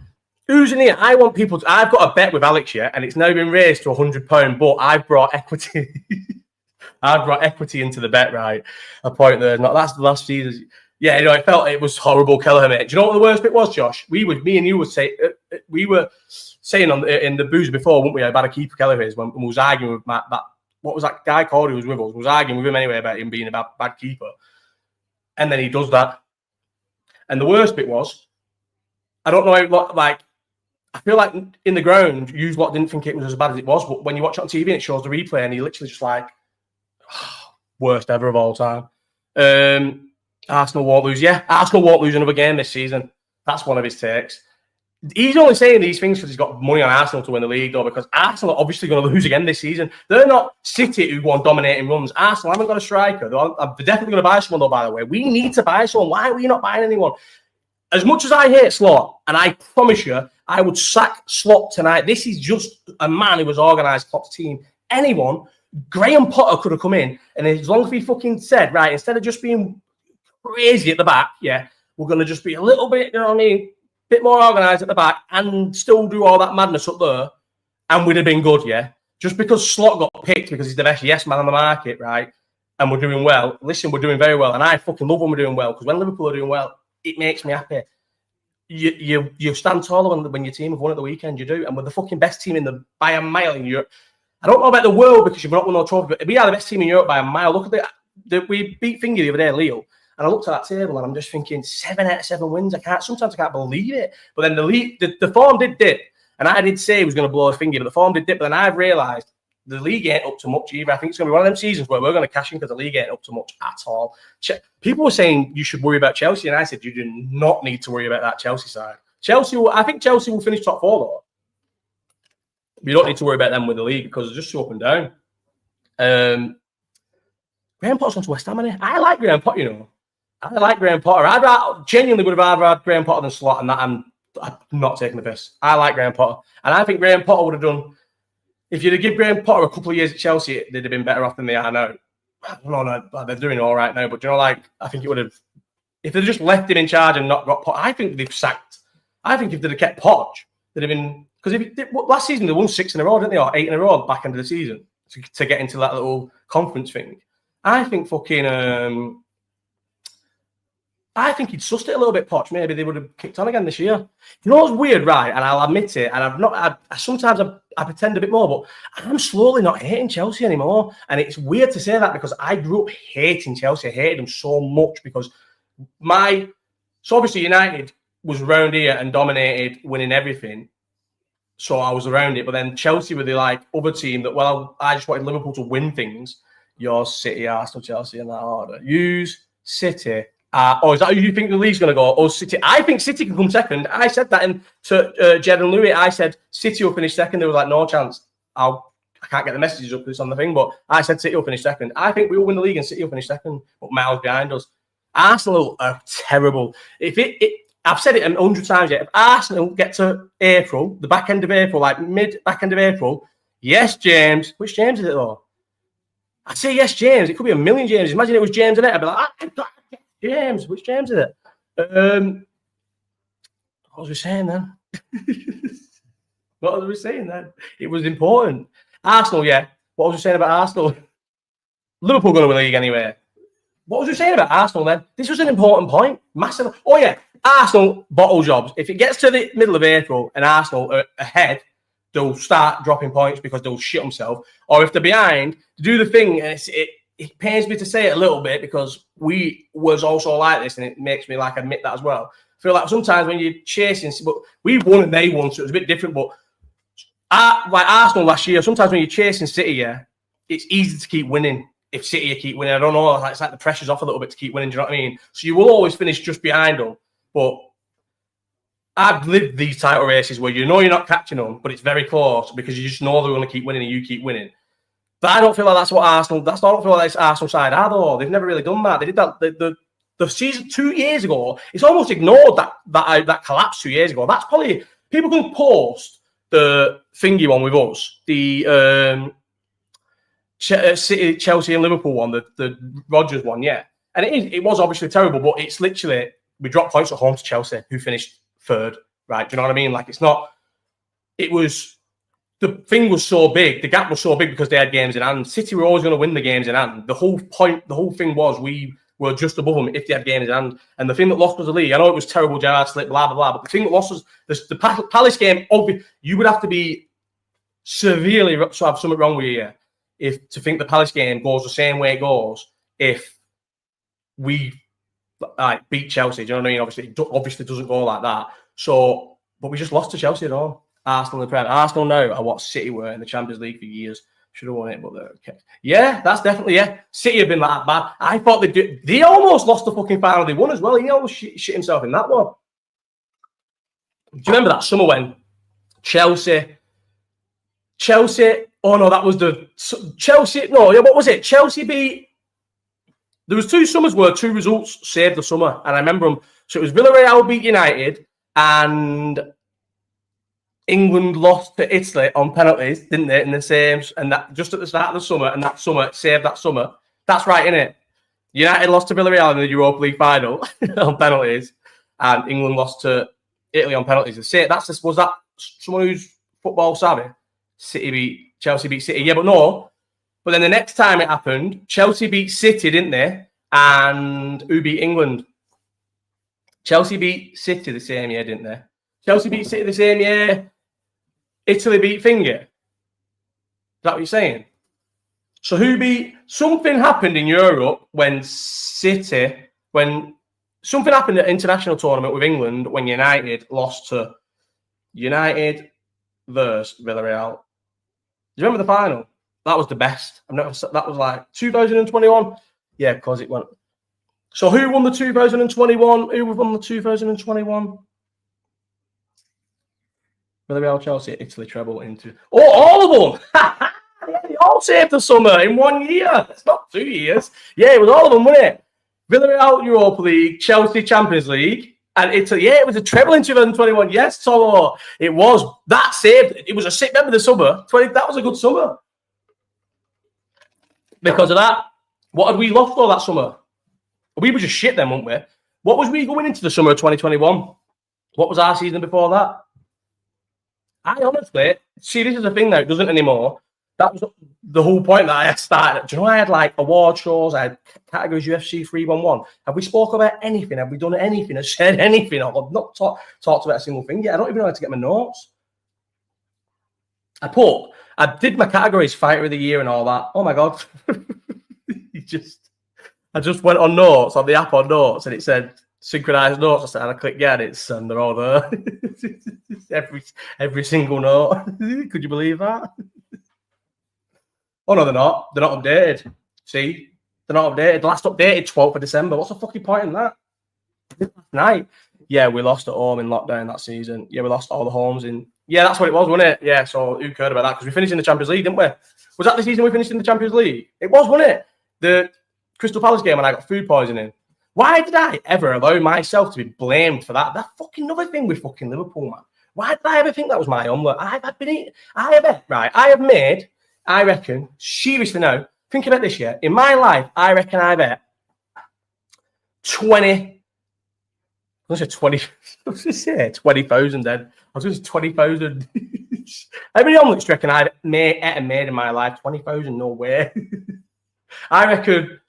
Who's in here? I want people to. I've got a bet with Alex, yeah, and it's now been raised to £100, but I've brought equity. I've brought equity into the bet, right? A point there. That's the last season. Yeah, you know, it was horrible, Kelleher, mate. Do you know what the worst bit was, Josh? Me and you were saying in the booze before, weren't we? About a keeper Kelleher is when we was arguing with Matt. What was that guy called who was with us? We was arguing with him anyway about him being a bad keeper, and then he does that. And the worst bit was, I don't know how, like. I feel like in the ground, you lot didn't think it was as bad as it was, but when you watch it on TV and it shows the replay, and he literally just like, worst ever of all time. Arsenal won't lose. Yeah, Arsenal won't lose another game this season. That's one of his takes. He's only saying these things because he's got money on Arsenal to win the league, though, because Arsenal are obviously going to lose again this season. They're not City who go on dominating runs. Arsenal haven't got a striker. They're definitely going to buy someone, though, by the way. We need to buy someone. Why are we not buying anyone? As much as I hate Slot, and I promise you, I would sack Slot tonight. This is just a man who has organised Klopp's team. Anyone, Graham Potter could have come in, and as long as we fucking said, right, instead of just being crazy at the back, yeah, we're going to just be a little bit, you know what I mean, bit more organised at the back and still do all that madness up there, and we'd have been good, yeah? Just because Slot got picked because he's the best yes man on the market, right, and we're doing well. Listen, we're doing very well, and I fucking love when we're doing well, because when Liverpool are doing well, it makes me happy. You stand taller when your team have won at the weekend. You do, and we're the fucking best team by a mile in Europe. I don't know about the world because you've not won no trophy, but we are the best team in Europe by a mile. Look at that. We beat Finger the other day, Lille, and I looked at that table and I'm just thinking 7 out of 7 wins. Sometimes I can't believe it. But then the form did dip, and I did say he was going to blow a finger, but the form did dip. But then I've realised the league ain't up to much either. I think it's going to be one of them seasons where we're going to cash in because the league ain't up to much at all. People were saying you should worry about Chelsea, and I said you do not need to worry about that Chelsea side. I think Chelsea will finish top 4 though. You don't need to worry about them with the league because they're just so up and down. Graham Potter's gone to West Ham, hasn't he? I like Graham Potter, you know. I like Graham Potter. I genuinely would have rather had Graham Potter than Slot, and that I'm not taking the piss. I like Graham Potter, and I think Graham Potter would have done. If you'd have given Graham Potter a couple of years at Chelsea, they'd have been better off than they are now. No, they're doing all right now, but you know, like I think it would have. If they'd just left him in charge and not got Potter, I think they've sacked. I think if they'd have kept Poch, they'd have been because last season they won 6 in a row, didn't they, or 8 in a row back end of the season to get into that little conference thing. I think I think he'd sussed it a little bit, Poch. Maybe they would have kicked on again this year. You know what's weird, right? And I'll admit it. And sometimes I pretend a bit more, but I'm slowly not hating Chelsea anymore. And it's weird to say that because I grew up hating Chelsea. I hated them so much because so obviously United was around here and dominated, winning everything. So I was around it. But then Chelsea were the other team that, I just wanted Liverpool to win things. Yours, City, Arsenal, Chelsea in that order. Use City. Is that who you think the league's going to go? Or City? I think City can come second. I said that to Jed and Louis. I said City will finish second. They were like, no chance. I can't get the messages up this on the thing, but I said City will finish second. I think we will win the league and City will finish second, but miles behind us. Arsenal are terrible. I've said it 100 times yet. If Arsenal get to April, the back end of April, back end of April, yes, James. Which James is it though? I'd say yes, James. It could be a million James. Imagine it was James in it. I'd be like, James. Which James is it? What was we saying then? What was we saying then? It was important. Arsenal, yeah. What was we saying about Arsenal? Liverpool going to win the league anyway. What was we saying about Arsenal then? This was an important point. Massive. Oh, yeah. Arsenal bottle jobs. If it gets to the middle of April and Arsenal are ahead, they'll start dropping points because they'll shit themselves. Or if they're behind, do the thing. And it pains me to say it a little bit because we was also like this, and it makes me admit that as well. I feel like sometimes when you're chasing, but we won and they won, so it was a bit different. But Arsenal last year, sometimes when you're chasing City, yeah, it's easy to keep winning. If City keep winning, I don't know. It's like the pressure's off a little bit to keep winning. Do you know what I mean? So you will always finish just behind them. But I've lived these title races where you know you're not catching them, but it's very close because you just know they're going to keep winning and you keep winning. But I don't feel like that's what Arsenal. I don't feel like it's Arsenal side are though. They've never really done that. They did that. the season 2 years ago, it's almost ignored that collapse 2 years ago. That's probably, people can post the thingy one with us, the City, Chelsea and Liverpool one, the Rodgers one, yeah. And it was obviously terrible, but it's literally, we dropped points at home to Chelsea, who finished third, right? Do you know what I mean? Like, it's not, it was, the thing was so big, the gap was so big because they had games in hand. City were always going to win the games in hand. The whole thing was we were just above them if they had games in hand. And the thing that lost was the league. I know it was terrible, Gerrard slip, blah, blah, blah. But the thing that lost was the Palace game. You would have to be severely to have something wrong with you if to think the Palace game goes the same way it goes if we beat Chelsea. Do you know what I mean? Obviously, it obviously doesn't go like that. So, but we just lost to Chelsea at all. Arsenal in the Prem. Arsenal now are what City were in the Champions League for years. Should have won it, but they're okay. Yeah, that's definitely, yeah. City have been like that bad. I thought they did. They almost lost the fucking final. They won as well. He almost shit himself in that one. Do you remember that summer when Chelsea? Oh no, that was the Chelsea. No, yeah, what was it? Chelsea beat. There was 2 summers where 2 results saved the summer, and I remember them. So it was Villarreal beat United, and England lost to Italy on penalties, didn't they? In the same, and that just at the start of the summer, and that summer saved that summer. That's right, isn't it? United lost to Villarreal in the Europa League final on penalties, and England lost to Italy on penalties. Was that someone who's football savvy? Chelsea beat City. Yeah, but no. But then the next time it happened, Chelsea beat City, didn't they? And who beat England? Chelsea beat City the same year, didn't they? Chelsea beat City the same year. Italy beat Finger. Is that what you're saying? So who beat? Something happened in Europe when something happened at international tournament with England when United lost to United versus Villarreal. Do you remember the final? That was the best. That was like 2021. Yeah, because it went. So who won the 2021? Who won the 2021? Villarreal, Chelsea, Italy treble into. Oh, all of them! Yeah, they all saved the summer in 1 year. It's not 2 years. Yeah, it was all of them, wasn't it? Villarreal, Europa League, Chelsea, Champions League, and Italy. Yeah, it was a treble in 2021. Yes, Tolo. It was. That saved. It was a sick. Remember the summer? That was a good summer. Because of that, what had we lost all that summer? We were just shit then, weren't we? What was we going into the summer of 2021? What was our season before that? I honestly, see, this is a thing now, it doesn't anymore. That was the whole point that I had started. Do you know, I had like award shows, I had categories UFC 311. Have we spoke about anything? Have we done anything? Have said anything? I've not talked about a single thing yet. I don't even know how to get my notes. I did my categories, fighter of the year and all that. Oh my God. I just went on notes, on the app on notes, and it said synchronized notes. And I clicked yeah, and they're all there. every single note. Could you believe that? Oh no, they're not. They're not updated. See? They're not updated. The last updated 12th of December. What's the fucking point in that? Last night. Yeah, we lost at home in lockdown that season. Yeah, we lost all the homes in. Yeah, that's what it was, wasn't it? Yeah, so who cared about that? Because we finished in the Champions League, didn't we? Was that the season we finished in the Champions League? It was, wasn't it? The Crystal Palace game when I got food poisoning. Why did I ever allow myself to be blamed for that? That fucking another thing with fucking Liverpool, man. Why did I ever think that was my omelette? I have made, I reckon, seriously now, think about this, yeah. In my life, I reckon I've had 20,000 then. I was going to say 20,000. How many omelets do you reckon I've made in my life? 20,000? No way. I reckon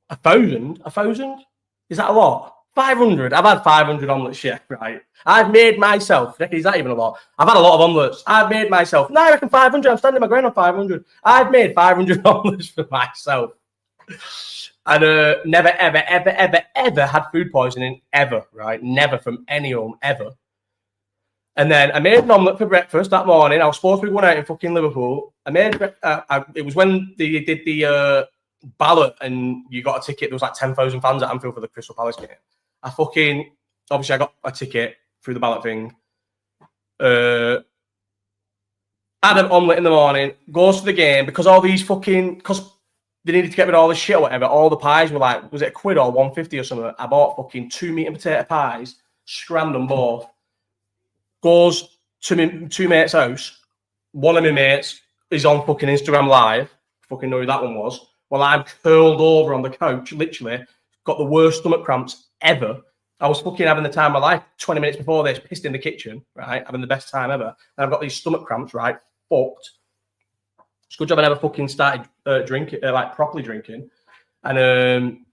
1,000. 1,000? Is that a lot? 500. I've had 500 omelets, yeah, right. I've made myself. Is that even a lot? I've had a lot of omelets. I've made myself. No, I reckon 500. I'm standing my ground on 500. I've made 500 omelets for myself. And never, ever had food poisoning, ever, right? Never from any home, ever. And then I made an omelette for breakfast that morning. I was supposed to be going out in fucking Liverpool. It was when they did the ballot and you got a ticket. There was like 10,000 fans at Anfield for the Crystal Palace game. Obviously I got a ticket through the ballot thing. Had an omelette in the morning, goes to the game because all these fucking, because they needed to get rid of all the shit or whatever. All the pies were like, was it £1 or 150 or something? I bought fucking 2 meat and potato pies, scrammed them both. Goes to my two mates' house. One of my mates is on fucking Instagram Live. Fucking know who that one was. Well, I'm curled over on the couch, literally, got the worst stomach cramps ever. I was fucking having the time of my life 20 minutes before this, pissed in the kitchen, right? Having the best time ever. And I've got these stomach cramps, right? Fucked. It's a good job I never fucking started drinking, like properly drinking. And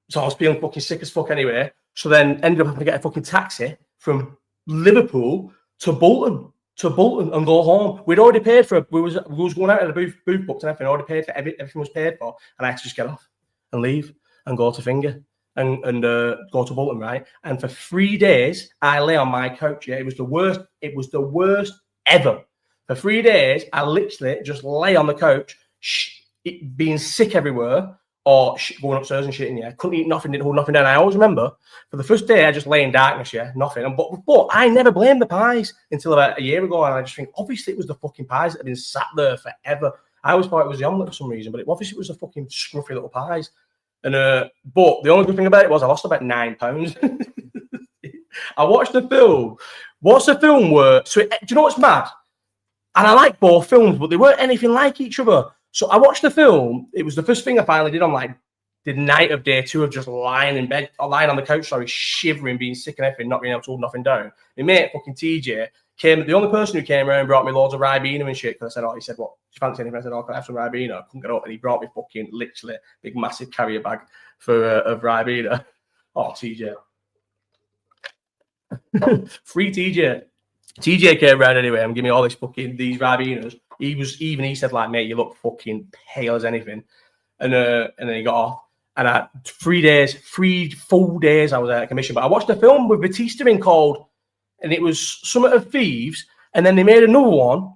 so I was feeling fucking sick as fuck anyway. So then ended up having to get a fucking taxi from Liverpool to Bolton and go home. We'd already paid for we was going out of the booth booked and everything. Already paid for everything was paid for, and I had to just get off and leave and go to Finger and go to Bolton, right? And for 3 days I lay on my couch. Yeah, it was the worst. It was the worst ever. For 3 days I literally just lay on the couch, being sick everywhere. Or going upstairs and shitting, yeah. Couldn't eat nothing, didn't hold nothing down. I always remember for the first day I just lay in darkness, yeah, nothing. But I never blamed the pies until about a year ago, and I just think obviously it was the fucking pies that had been sat there forever. I always thought it was the omelette for some reason, but obviously it was the fucking scruffy little pies. And but the only good thing about it was I lost about 9 pounds. I watched the film. What's the film where? So do you know what's mad? And I like both films, but they weren't anything like each other. So I watched the film. It was the first thing I finally did on like the night of day 2 of just lying in bed, or lying on the couch, sorry, shivering, being sick and everything, not being able to hold nothing down. My mate, fucking TJ, came. The only person who came around and brought me loads of Ribena and shit. Because I said, "Oh," he said, "What? Do you fancy anything?" I said, "Oh, can I have some Ribena?" I couldn't get up, and he brought me fucking literally big, massive carrier bag for of Ribena. Oh, TJ, free TJ. TJ came around anyway and gave me all these Ribenas. He said, like, "Mate, you look fucking pale as anything." And then he got off. And 3 full days I was at a commission. But I watched a film with Batista in called, and it was Summit of Thieves. And then they made another one,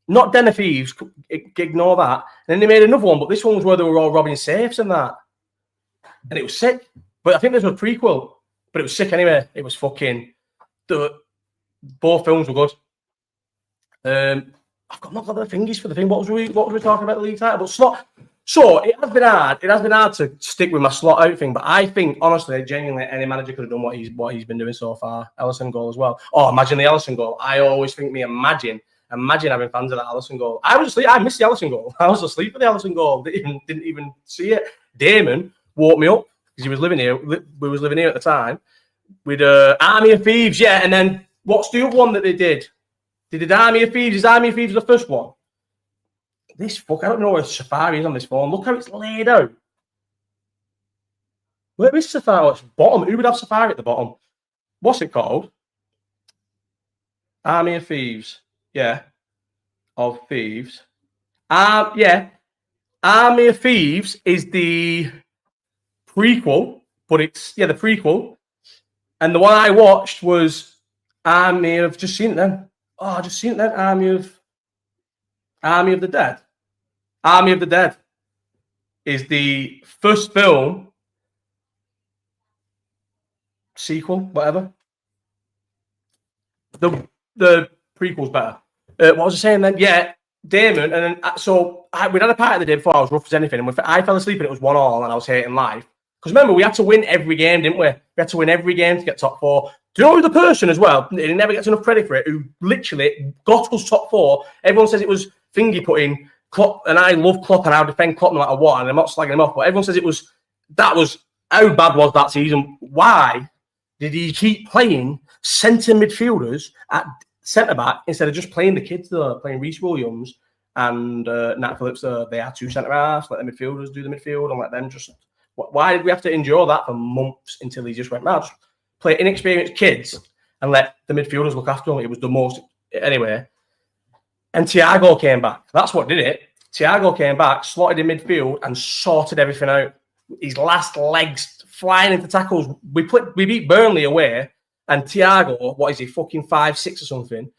not Den of Thieves, ignore that. And then they made another one, but this one was where they were all robbing safes and that. And it was sick. But I think this was a prequel. But it was sick anyway. It was fucking... Both films were good. I've not got the thingies for the thing. What was we talking about the league title? But slot. So it has been hard. It has been hard to stick with my slot out thing. But I think honestly, genuinely, any manager could have done what he's been doing so far. Ellison goal as well. Oh, imagine the Ellison goal. I always think imagine having fans of that Ellison goal. I was asleep. I missed the Ellison goal. I was asleep for the Ellison goal. Didn't even see it. Damon woke me up because he was living here. We was living here at the time. With Army of Thieves, yeah. And then what's the other one that they did? They did Army of Thieves. Is Army of Thieves the first one? This fuck, I don't know where Safari is on this phone. Look how it's laid out. Where is Safari? Oh, it's bottom. Who would have Safari at the bottom? What's it called? Army of Thieves. Yeah. Of Thieves. Yeah. Army of Thieves is the prequel, but it's, yeah, the prequel. And the one I watched was Army of, just seen it then. Oh, I just seen it then. Army of the Dead. Army of the Dead is the first film, sequel, whatever. The prequel's better. What was I saying then? Yeah, Damon. And then, so we'd had a party the day before. I was rough as anything. And I fell asleep and it was 1-1 and I was hating life. Because remember, we had to win every game, didn't we? We had to win every game to get top 4. Do you know who the person as well, he never gets enough credit for it, who literally got us top 4? Everyone says it was Fingy putting Klopp, and I love Klopp and I'll defend Klopp no matter what, and I'm not slagging him off, but everyone says how bad was that season? Why did he keep playing centre midfielders at centre-back instead of just playing the kids there, playing Reece Williams and Nat Phillips there? They are 2 centre-halves, let the midfielders do the midfield and let them just... Why did we have to endure that for months until he just went, "Man, just play inexperienced kids and let the midfielders look after them"? It was the most... Anyway. And Thiago came back. That's what did it. Thiago came back, slotted in midfield and sorted everything out. His last legs flying into tackles. We beat Burnley away and Thiago, what is he, fucking 5'6" or something,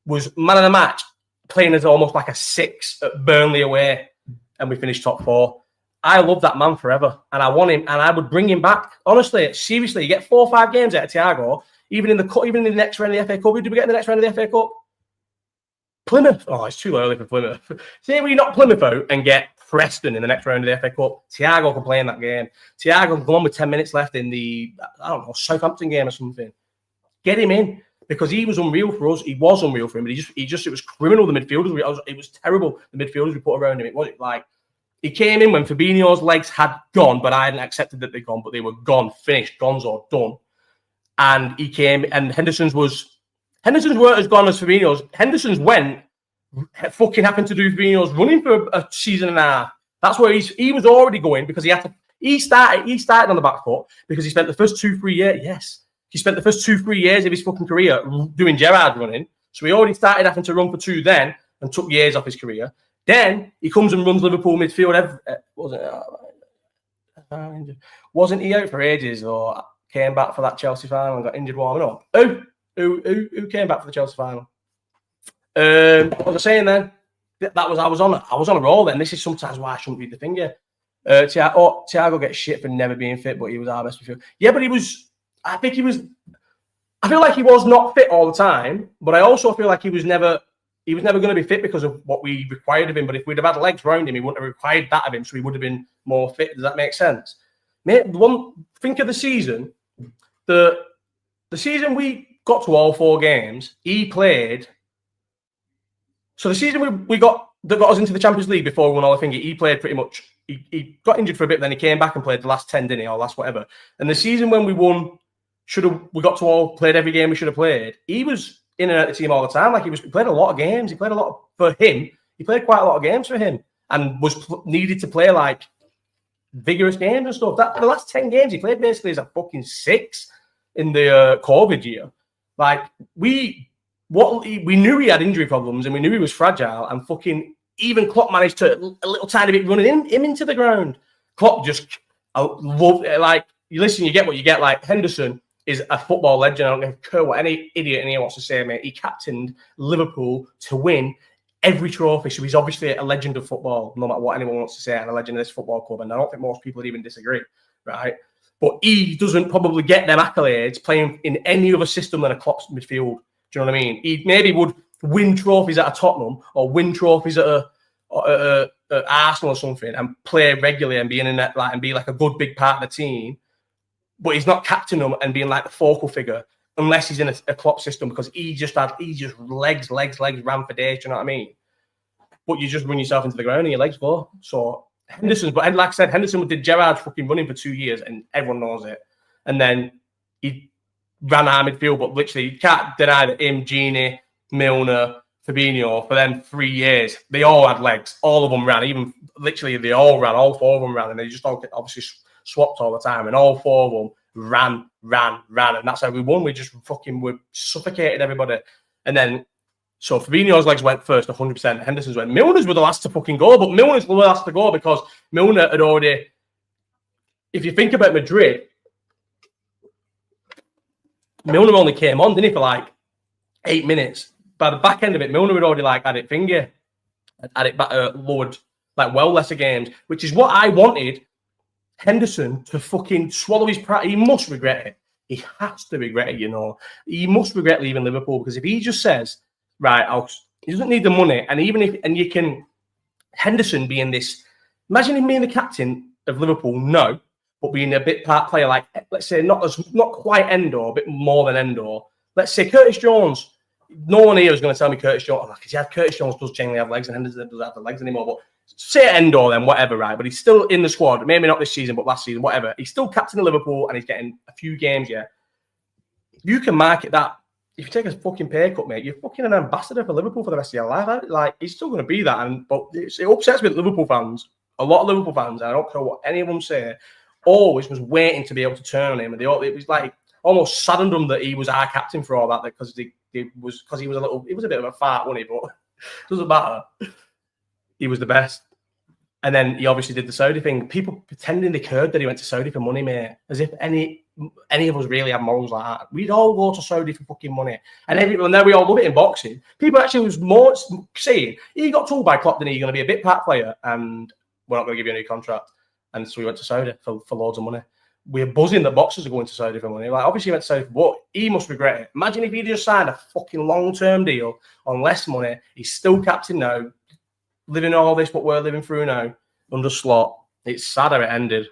was man of the match, playing as almost like a 6 at Burnley away, and we finished top 4. I love that man forever, and I want him, and I would bring him back. Honestly, seriously, you get 4 or 5 games out of Thiago, even in the next round of the FA Cup. Who did we get in the next round of the FA Cup? Plymouth. Oh, it's too early for Plymouth. Say we knock Plymouth out and get Preston in the next round of the FA Cup. Thiago can play in that game. Thiago can go on with 10 minutes left in the, I don't know, Southampton game or something. Get him in, because he was unreal for us. He was unreal for him, but it was criminal, the midfielders. It was terrible, the midfielders we put around him. It was like, he came in when Fabinho's legs had gone, but I hadn't accepted that they'd gone, but they were gone, finished, gonzo, done. And he came, and Henderson's weren't as gone as Fabinho's. Henderson's went, fucking happened to do Fabinho's running for a season and a half. That's where he was already going, because he started on the back foot because he spent the first 2-3 years. Yes, he spent the first 2-3 years of his fucking career doing Gerrard running. So he already started having to run for 2 then, and took years off his career. Then he comes and runs Liverpool midfield. Wasn't he out for ages, or came back for that Chelsea final and got injured warming up? Who came back for the Chelsea final? What was I saying then? I was on a roll then. This is sometimes why I shouldn't read the finger. Thiago gets shit for never being fit, but he was our best midfielder. Yeah, but I feel like he was not fit all the time, but I also feel like he was never going to be fit because of what we required of him. But if we'd have had legs around him, he wouldn't have required that of him, so he would have been more fit. Does that make sense? Mate, think of the season. The season we got to all 4 games, he played. So the season we got that got us into the Champions League before we won all the thing, he played pretty much. He got injured for a bit, then he came back and played the last 10, didn't he, or last whatever. And the season when we won, we got to all played every game we should have played. He was in and out of the team all the time. Like he played a lot of games. He played a lot for him. He played quite a lot of games for him, and was needed to play like vigorous games and stuff. The last 10 games he played basically as a fucking 6 in the COVID year. Like we knew he had injury problems, and we knew he was fragile, and fucking even Klopp managed to a little tiny bit running him into the ground. Klopp just loved it. Like, you listen, you get what you get. Like, Henderson is a football legend. I don't care what any idiot in here wants to say, mate. He captained Liverpool to win every trophy, so he's obviously a legend of football, no matter what anyone wants to say, and a legend of this football club. And I don't think most people would even disagree, right? But he doesn't probably get them accolades playing in any other system than a Klopp's midfield. Do you know what I mean? He maybe would win trophies at a Tottenham or win trophies at a Arsenal or something, and play regularly and be in that, like, and be like a good big part of the team. But he's not captaining them and being like the focal figure unless he's in a Klopp system, because he just legs ran for days. Do you know what I mean? But you just run yourself into the ground and your legs go. So but like I said, Henderson did Gerrard's fucking running for 2 years, and everyone knows it. And then he ran our midfield, but literally you can't deny that him, Gini, Milner, Fabinho, for them 3 years, they all had legs. All of them ran. Even literally, they all ran. All 4 of them ran, and they just all obviously swapped all the time. And all 4 of them ran, and that's how we won. We just fucking suffocated everybody. And then, so Fabinho's legs went first, 100%. Henderson's went. Milner's were the last to fucking go, but Milner's were the last to go because Milner had already. If you think about Madrid, Milner only came on, didn't he, for like 8 minutes. By the back end of it, Milner had already had it lowered, like well lesser games, which is what I wanted Henderson to fucking swallow his pride. He must regret it. He has to regret it, you know. He must regret leaving Liverpool, because if he just says, right, he doesn't need the money, and you can Henderson being this, imagine him being the captain of Liverpool, no, but being a bit part player, like, let's say not quite Endo, a bit more than Endo. Let's say Curtis Jones. No one here is going to tell me Curtis Jones, because Curtis Jones does generally have legs, and Henderson doesn't have the legs anymore. But say Endo then, whatever, right? But he's still in the squad. Maybe not this season, but last season, whatever. He's still captain of Liverpool, and he's getting a few games, yeah. You can market that. If you take a fucking pay cut, mate, you're fucking an ambassador for Liverpool for the rest of your life. Like, he's still going to be that. But it upsets me that Liverpool fans, a lot of Liverpool fans, and I don't care what any of them say, always was waiting to be able to turn on him. And it was like almost saddened them that he was our captain for all that, because he was a bit of a fart, wasn't he? But it doesn't matter. He was the best. And then he obviously did the Saudi thing. People pretending they cared that he went to Saudi for money, mate. As if any of us really have morals like that. We'd all go to Saudi for fucking money. And then we all love it in boxing. People actually was more saying, he got told by Klopp that he's going to be a bit part player and we're not going to give you a new contract. And so we went to Saudi for loads of money. We're buzzing that boxers are going to Saudi for money. Like, obviously he went to Saudi, but he must regret it. Imagine if he just signed a fucking long-term deal on less money. He's still captain now, living all this, what we're living through now. under slot. It's sad how it ended.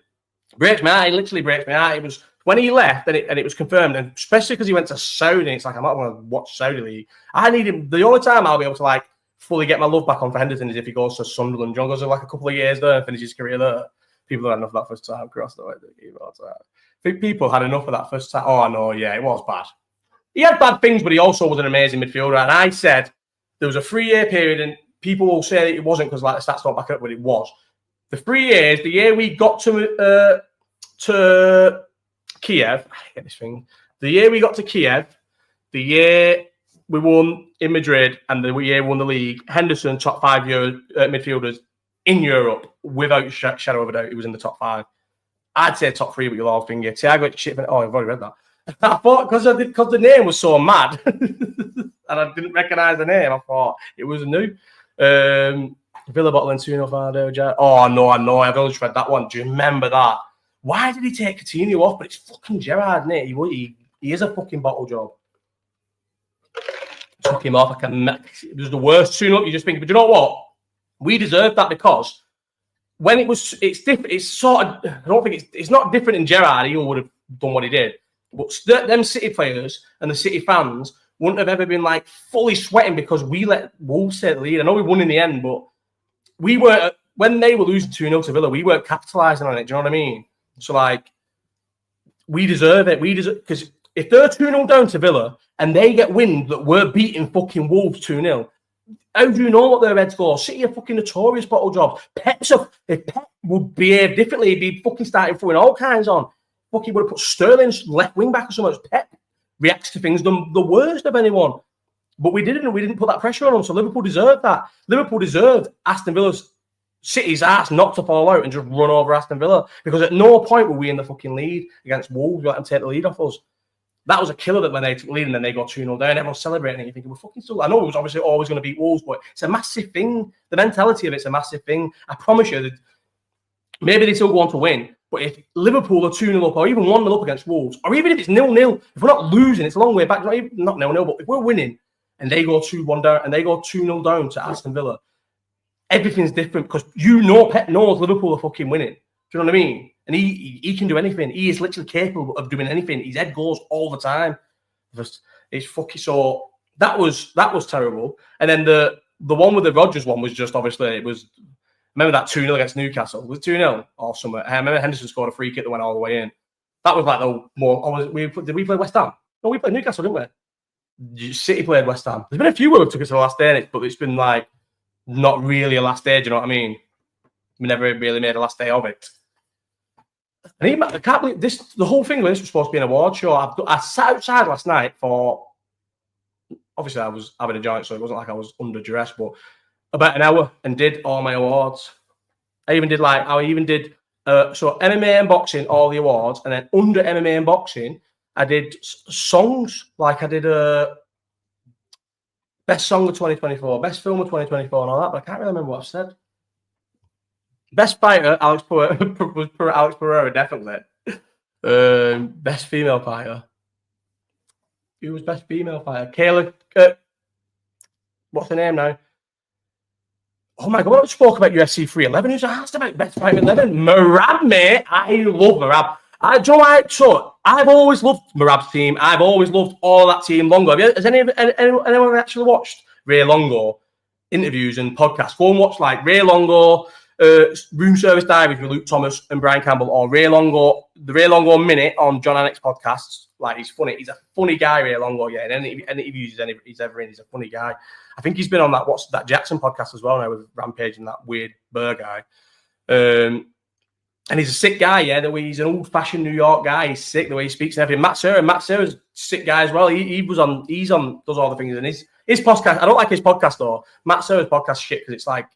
Breaks my heart. It literally breaks my heart. It was when he left and it was confirmed, and especially because he went to Saudi. It's like I'm not going to watch Saudi League. I need him. The only time I'll be able to like fully get my love back on for Henderson is if he goes to Sunderland. John goes to like a couple of years there and finishes his career there. People had enough of that first time. Cross the way. I think people had enough of that first time. Oh no, yeah, it was bad. He had bad things, but he also was an amazing midfielder. And I said there was a 3-year period, and people will say that it wasn't because like the stats don't back up, but it was. The 3 years, the year we got to Kiev, I hate this thing. The year we got to Kiev, the year we won in Madrid, and the year we won the league, Henderson, top 5 midfielders in Europe, without shadow of a doubt, he was in the top 5. I'd say top 3 with your little finger. Thiago, shit. Oh, I've already read that. I thought because the name was so mad, and I didn't recognise the name. I thought it was new. Villa bottling 2-0 Fardo. Oh no, I know. I've only just read that one. Do you remember that? Why did he take Coutinho off? But it's fucking Gerrard, isn't it? He is a fucking bottle job. Took him off. It was the worst 2-0. You just think, but you know what? We deserved that because when it's different. It's sort of. I don't think it's not different in Gerrard. He would have done what he did. But them City players and the City fans wouldn't have ever been like fully sweating because we let Wolves take the lead. I know we won in the end, but we weren't, when they were losing 2-0 to Villa, we weren't capitalising on it. Do you know what I mean? So, like, we deserve it. Because if they're 2-0 down to Villa and they get wind that we're beating fucking Wolves 2-0, how do you know what their heads go? City are fucking notorious bottle jobs. If Pep would behave differently, he'd be fucking starting throwing all kinds on. Fucking would have put Sterling's left wing back or something. Pep reacts to things the worst of anyone. But we didn't. We didn't put that pressure on them. So Liverpool deserved that. Liverpool deserved Aston Villa's City's ass not to fall out and just run over Aston Villa. Because at no point were we in the fucking lead against Wolves. We let them take the lead off us. That was a killer that when they took the lead and then they got 2-0 down, everyone's celebrating and you're thinking, we're fucking still. I know it was obviously always going to beat Wolves, but it's a massive thing. The mentality of it's a massive thing. I promise you that maybe they still go on to win. But if Liverpool are 2-0 up or even 1-0 up against Wolves, or even if it's 0-0, if we're not losing, it's a long way back. Not 0-0, but if we're winning and they go 2-1 down and they go 2-0 down to Aston Villa, everything's different because Pep knows Liverpool are fucking winning. Do you know what I mean? And he can do anything. He is literally capable of doing anything. His head goes all the time. It's fucking so that was terrible. And then the one with the Rodgers one was just obviously it was. Remember that 2-0 against Newcastle? Was it 2-0 or something? I remember Henderson scored a free kick that went all the way in. That was like the more. Did we play West Ham? No, we played Newcastle, didn't we? City played West Ham. There's been a few where we took it to the last day, but it's been like not really a last day. Do you know what I mean? We never really made a last day of it. And I can't believe this. The whole thing with this was supposed to be an award show. I sat outside last night for. Obviously, I was having a joint, so it wasn't like I was under duress, but about an hour and did all my awards. I even did so MMA and boxing, all the awards, and then under MMA and boxing, I did songs. Like I did best song of 2024, best film of 2024, and all that. But I can't really remember what I said. Best fighter, Alex Pereira, definitely. Best female fighter. Who was best female fighter? Kayla. What's her name now? Oh my God, I spoke about UFC 311. Who's asked about best fighter 11? Merab, mate. I love Merab. I've always loved Merab's team. I've always loved all that team. Longo. Has anyone actually watched Ray Longo interviews and podcasts? Go and watch like Ray Longo, Room Service Diaries with Luke Thomas and Brian Campbell, or the Ray Longo Minute on John Anik's podcasts. Like he's funny. He's a funny guy, Ray Longo. Yeah, and any interviews he's ever in, he's a funny guy. I think he's been on that Jackson podcast as well now with Rampage and that weird Burr guy. And he's a sick guy, yeah. The way he's an old-fashioned New York guy. He's sick the way he speaks and everything. Matt Serra's a sick guy as well. He's on does all the things and his podcast. I don't like his podcast though. Matt Serra's podcast shit because it's like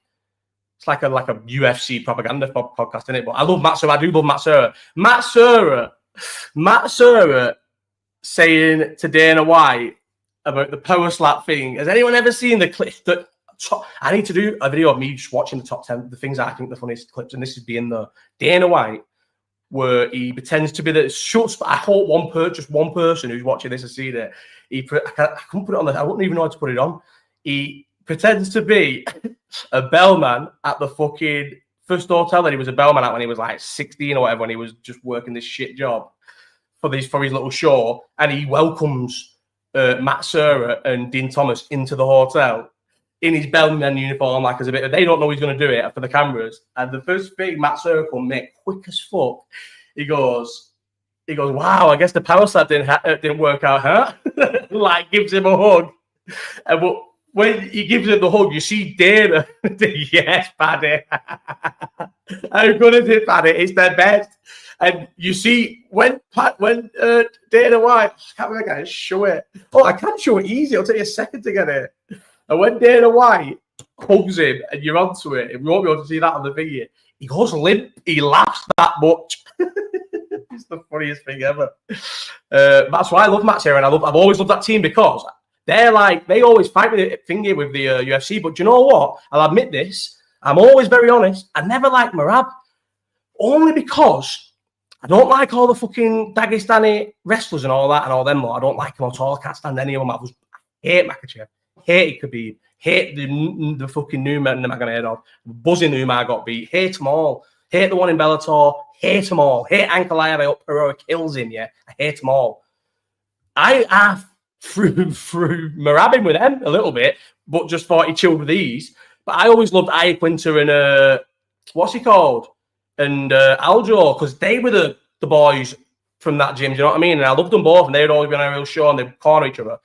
a UFC propaganda podcast, isn't it? But I love Matt Serra. I do love Matt Serra. Matt Serra saying to Dana White about the power slap thing. Has anyone ever seen the clip that I need to do a video of me just watching the top 10, the things that I think the funniest clips, and this is being the Dana White, where he pretends to be the short. I hope just one person who's watching this has seen it. I couldn't put it on I wouldn't even know how to put it on. He pretends to be a bellman at the fucking first hotel that he was a bellman at when he was like 16 or whatever, when he was just working this shit job for his little show, and he welcomes Matt Serra and Dean Thomas into the hotel in his bellman uniform, like as a bit. They don't know he's going to do it for the cameras. And the first thing Matt Serra come make quick as fuck. He goes, wow, I guess the power slap didn't work out, huh? Like gives him a hug, but when he gives him the hug, you see Dana. Yes, Paddy. How good is it, Paddy? It's their best. And you see when Dana White, I can't remember, I can show it. Oh, I can show it easy. It'll take you a second to get it. And when Dana White hugs him and you're onto it, and we won't be able to see that on the video, he goes limp. He laughs that much. It's the funniest thing ever. That's why I love Matt Serra, and I've always loved that team because they always fight with the UFC. But do you know what? I'll admit this. I'm always very honest. I never liked Merab, only because I don't like all the fucking Dagestani wrestlers and all that and all them. I don't like them at all. I can't stand any of them. I hate Makachev, hate Khabib, hate the fucking Nurmagomedov, buzzing Umar got beat, hate them all. Hate the one in Bellator, hate them all. Hate Ankalaev, I hope Pereira kills him, yeah. I hate them all. I threw Merab in with them a little bit, but just thought he chilled with these. But I always loved Iaquinta and, what's he called? And Aljo, because they were the boys from that gym, do you know what I mean? And I loved them both, and they'd always been on a real show, and they'd corner each other.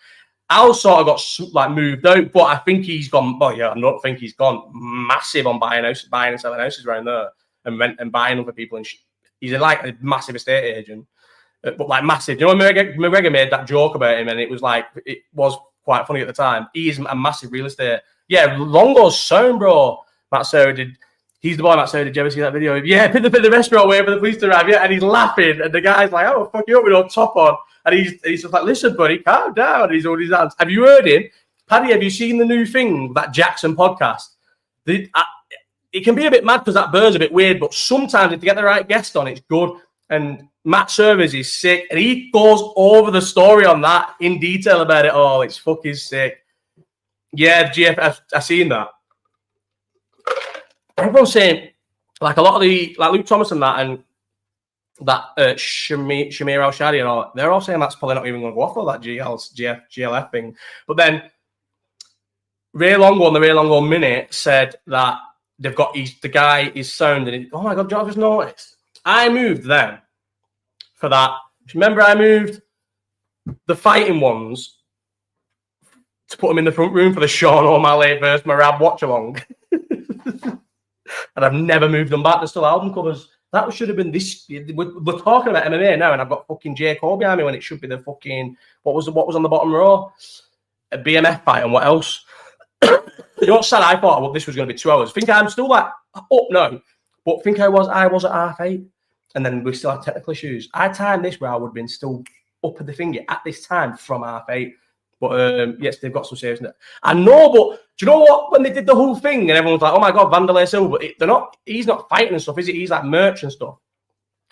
Al sort of got like moved out, but I think he's gone, well, yeah, I don't think he's gone massive on buying and selling houses around there. And buying other people, and he's like a massive estate agent, but like massive. You know, McGregor made that joke about him, and it was quite funny at the time. He's a massive real estate. Yeah, Longo's sound, bro. Matt Serra did. He's the boy, Matt Serra. Did you ever see that video? Yeah, put the restaurant away for the police to arrive. Yeah, and he's laughing, and the guy's like, "Oh, fuck you up with no top on," and he's just like, "Listen, buddy, calm down." And he's holding his hands. Have you heard him, Paddy? Have you seen the new thing, that Jackson podcast? It can be a bit mad because that bird's a bit weird, but sometimes if you get the right guest on, it's good. And Matt Servers is sick, and he goes over the story on that in detail about it all. It's fucking sick. Yeah, GF, I've seen that. Everyone's saying, like a lot of like Luke Thomas and that Shamir Al-Shadi and all, they're all saying that's probably not even going to go off all that GLF thing. But then Ray Longo on the Ray Longo Minute said that they've got the guy is sound, and oh my god, John, I just noticed. I moved them for that. Remember, I moved the fighting ones to put them in the front room for the Sean O'Malley versus Merab watch along, and I've never moved them back. They're still album covers. That should have been this. We're talking about MMA now, and I've got fucking J. Cole behind me when it should be the fucking what was on the bottom row, a BMF fight, and what else? You know what sad? I thought this was going to be 2 hours. Think I'm still like up now, but think I was at 8:30, and then we still had technical issues. I timed this where I would have been still up at the finger at this time from 8:30. But yes, they've got some seriousness. I know, but do you know what? When they did the whole thing, and everyone was like, "Oh my god, Vanderlei Silva," they're not. He's not fighting and stuff, is he? He's like merch and stuff.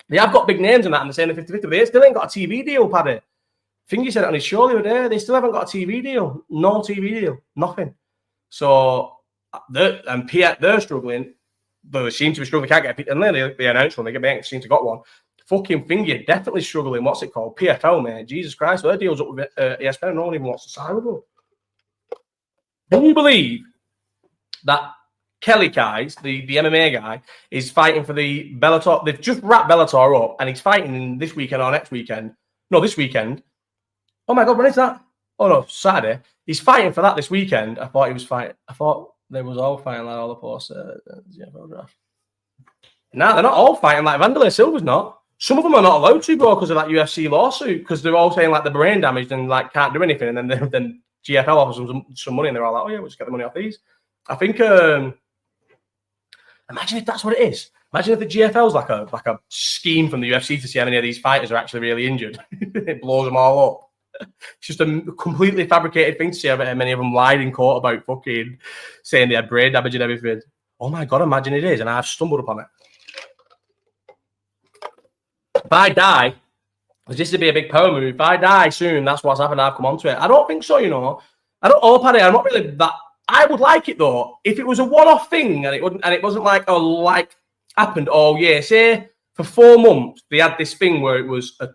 They have got big names in that, and they're saying the 50-50, but they still ain't got a TV deal, Paddy. I think he said it on his show the other day. They still haven't got a TV deal. No TV deal. Nothing. So they're struggling. They seem to be struggling. They can't get and then they announced one. They seem to got one. Fucking Finger definitely struggling. What's it called? PFL, man. Jesus Christ, their deal's up with ESPN. No one even wants to sign with them. Can you believe that Kelly Kais, the MMA guy, is fighting for the Bellator? They've just wrapped Bellator up, and he's fighting this weekend or next weekend. No, this weekend. Oh my god, when is that? Oh no, Saturday. He's fighting for that this weekend. I thought he was fighting. I thought they was all fighting like all the posts. No, they're not all fighting like Vanderlei Silva's not. Some of them are not allowed to, bro, because of that UFC lawsuit. Because they're all saying like the brain damaged and like can't do anything. And then GFL offers them some money, and they're all like, "Oh yeah, we'll just get the money off these." I think. Imagine if that's what it is. Imagine if the GFL's like a scheme from the UFC to see how many of these fighters are actually really injured. It blows them all up. It's just a completely fabricated thing to see how many of them lied in court about fucking saying they had brain damage and everything. Oh my god, imagine it is, and I've stumbled upon it. If I die, this would be a big power move. If I die soon, that's what's happened. I've come onto it. I don't think so, you know. I don't know, Paddy. I'm not really that. I would like it though if it was a one-off thing and it wasn't like happened all year. Say for 4 months they had this thing where it was a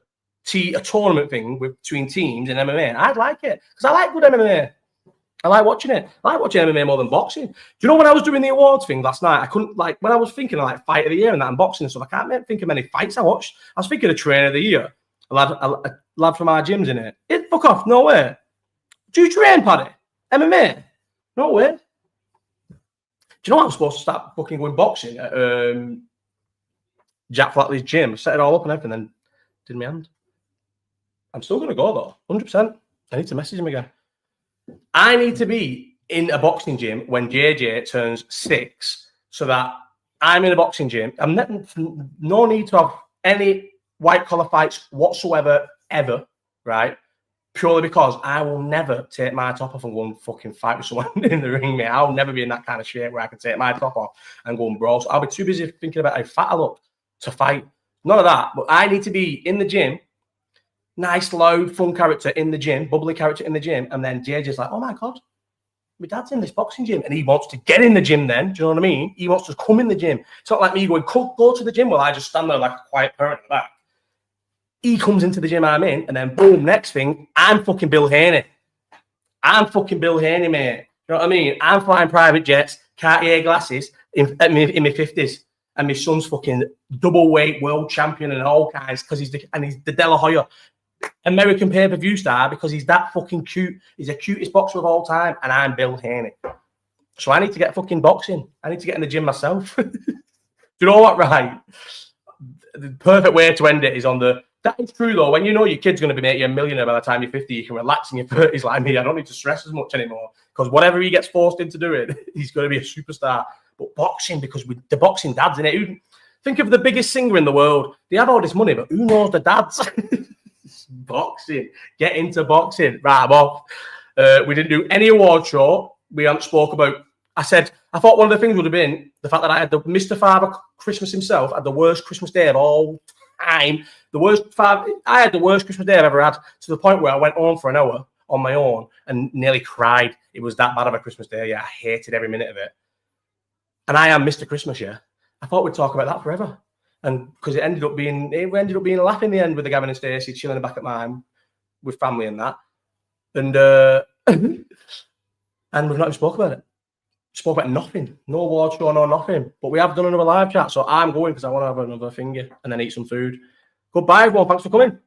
tournament thing between teams in MMA. I'd like it because I like good MMA. I like watching it. I like watching MMA more than boxing. Do you know when I was doing the awards thing last night? I couldn't when I was thinking of fight of the year and that and boxing and stuff. I can't think of many fights I watched. I was thinking of trainer of the year. A lad from our gym's in it. Fuck off. No way. Do you train, Paddy? MMA? No way. Do you know what? I'm supposed to start fucking going boxing at Jack Flatley's gym? I set it all up and everything, then did my hand. I'm still going to go though, 100%. I need to message him again. I need to be in a boxing gym when JJ turns 6 so that I'm in a boxing gym. I'm no need to have any white collar fights whatsoever, ever, right? Purely because I will never take my top off and go and fucking fight with someone in the ring, mate. I'll never be in that kind of shape where I can take my top off and go and brawl. So I'll be too busy thinking about how fat I look to fight. None of that. But I need to be in the gym, nice, loud, fun character in the gym, bubbly character in the gym. And then JJ's like, oh my God, my dad's in this boxing gym. And he wants to get in the gym then. Do you know what I mean? He wants to come in the gym. It's not like me going, go to the gym while I just stand there like a quiet parent in the back. He comes into the gym I'm in, and then boom, next thing, I'm fucking Bill Haney. I'm fucking Bill Haney, mate. You know what I mean? I'm flying private jets, Cartier glasses in my 50s. And my son's fucking double weight world champion and all kinds because he's the De La Hoya American pay-per-view star because he's that fucking cute. He's the cutest boxer of all time, and I'm Bill Haney. So I need to get fucking boxing. I need to get in the gym myself. Do you know what, right? The perfect way to end it is on the... That is true, though. When you know your kid's going to be making you a millionaire by the time you're 50, you can relax in your 30s like me. I don't need to stress as much anymore because whatever he gets forced into doing, he's going to be a superstar. But boxing, because the boxing dads in it. Think of the biggest singer in the world. They have all this money, but who knows the dads? Boxing. Get into boxing. Right, I'm off. We didn't do any award show. We haven't spoke about... I thought one of the things would have been the fact that I had the Mr. Father Christmas himself had the worst Christmas day of all time. I had the worst Christmas day I've ever had, to the point where I went home for an hour on my own and nearly cried. It was that bad of a Christmas day. Yeah, I hated every minute of it. And I am Mr. Christmas, yeah. I thought we'd talk about that forever. And because it ended up being a laugh in the end with the Gavin and Stacey chilling back at mine with family and that. And and we've not even spoke about it. Spoke about nothing. No award show, no nothing. But we have done another live chat, so I'm going because I want to have another finger and then eat some food. Goodbye, everyone. Thanks for coming.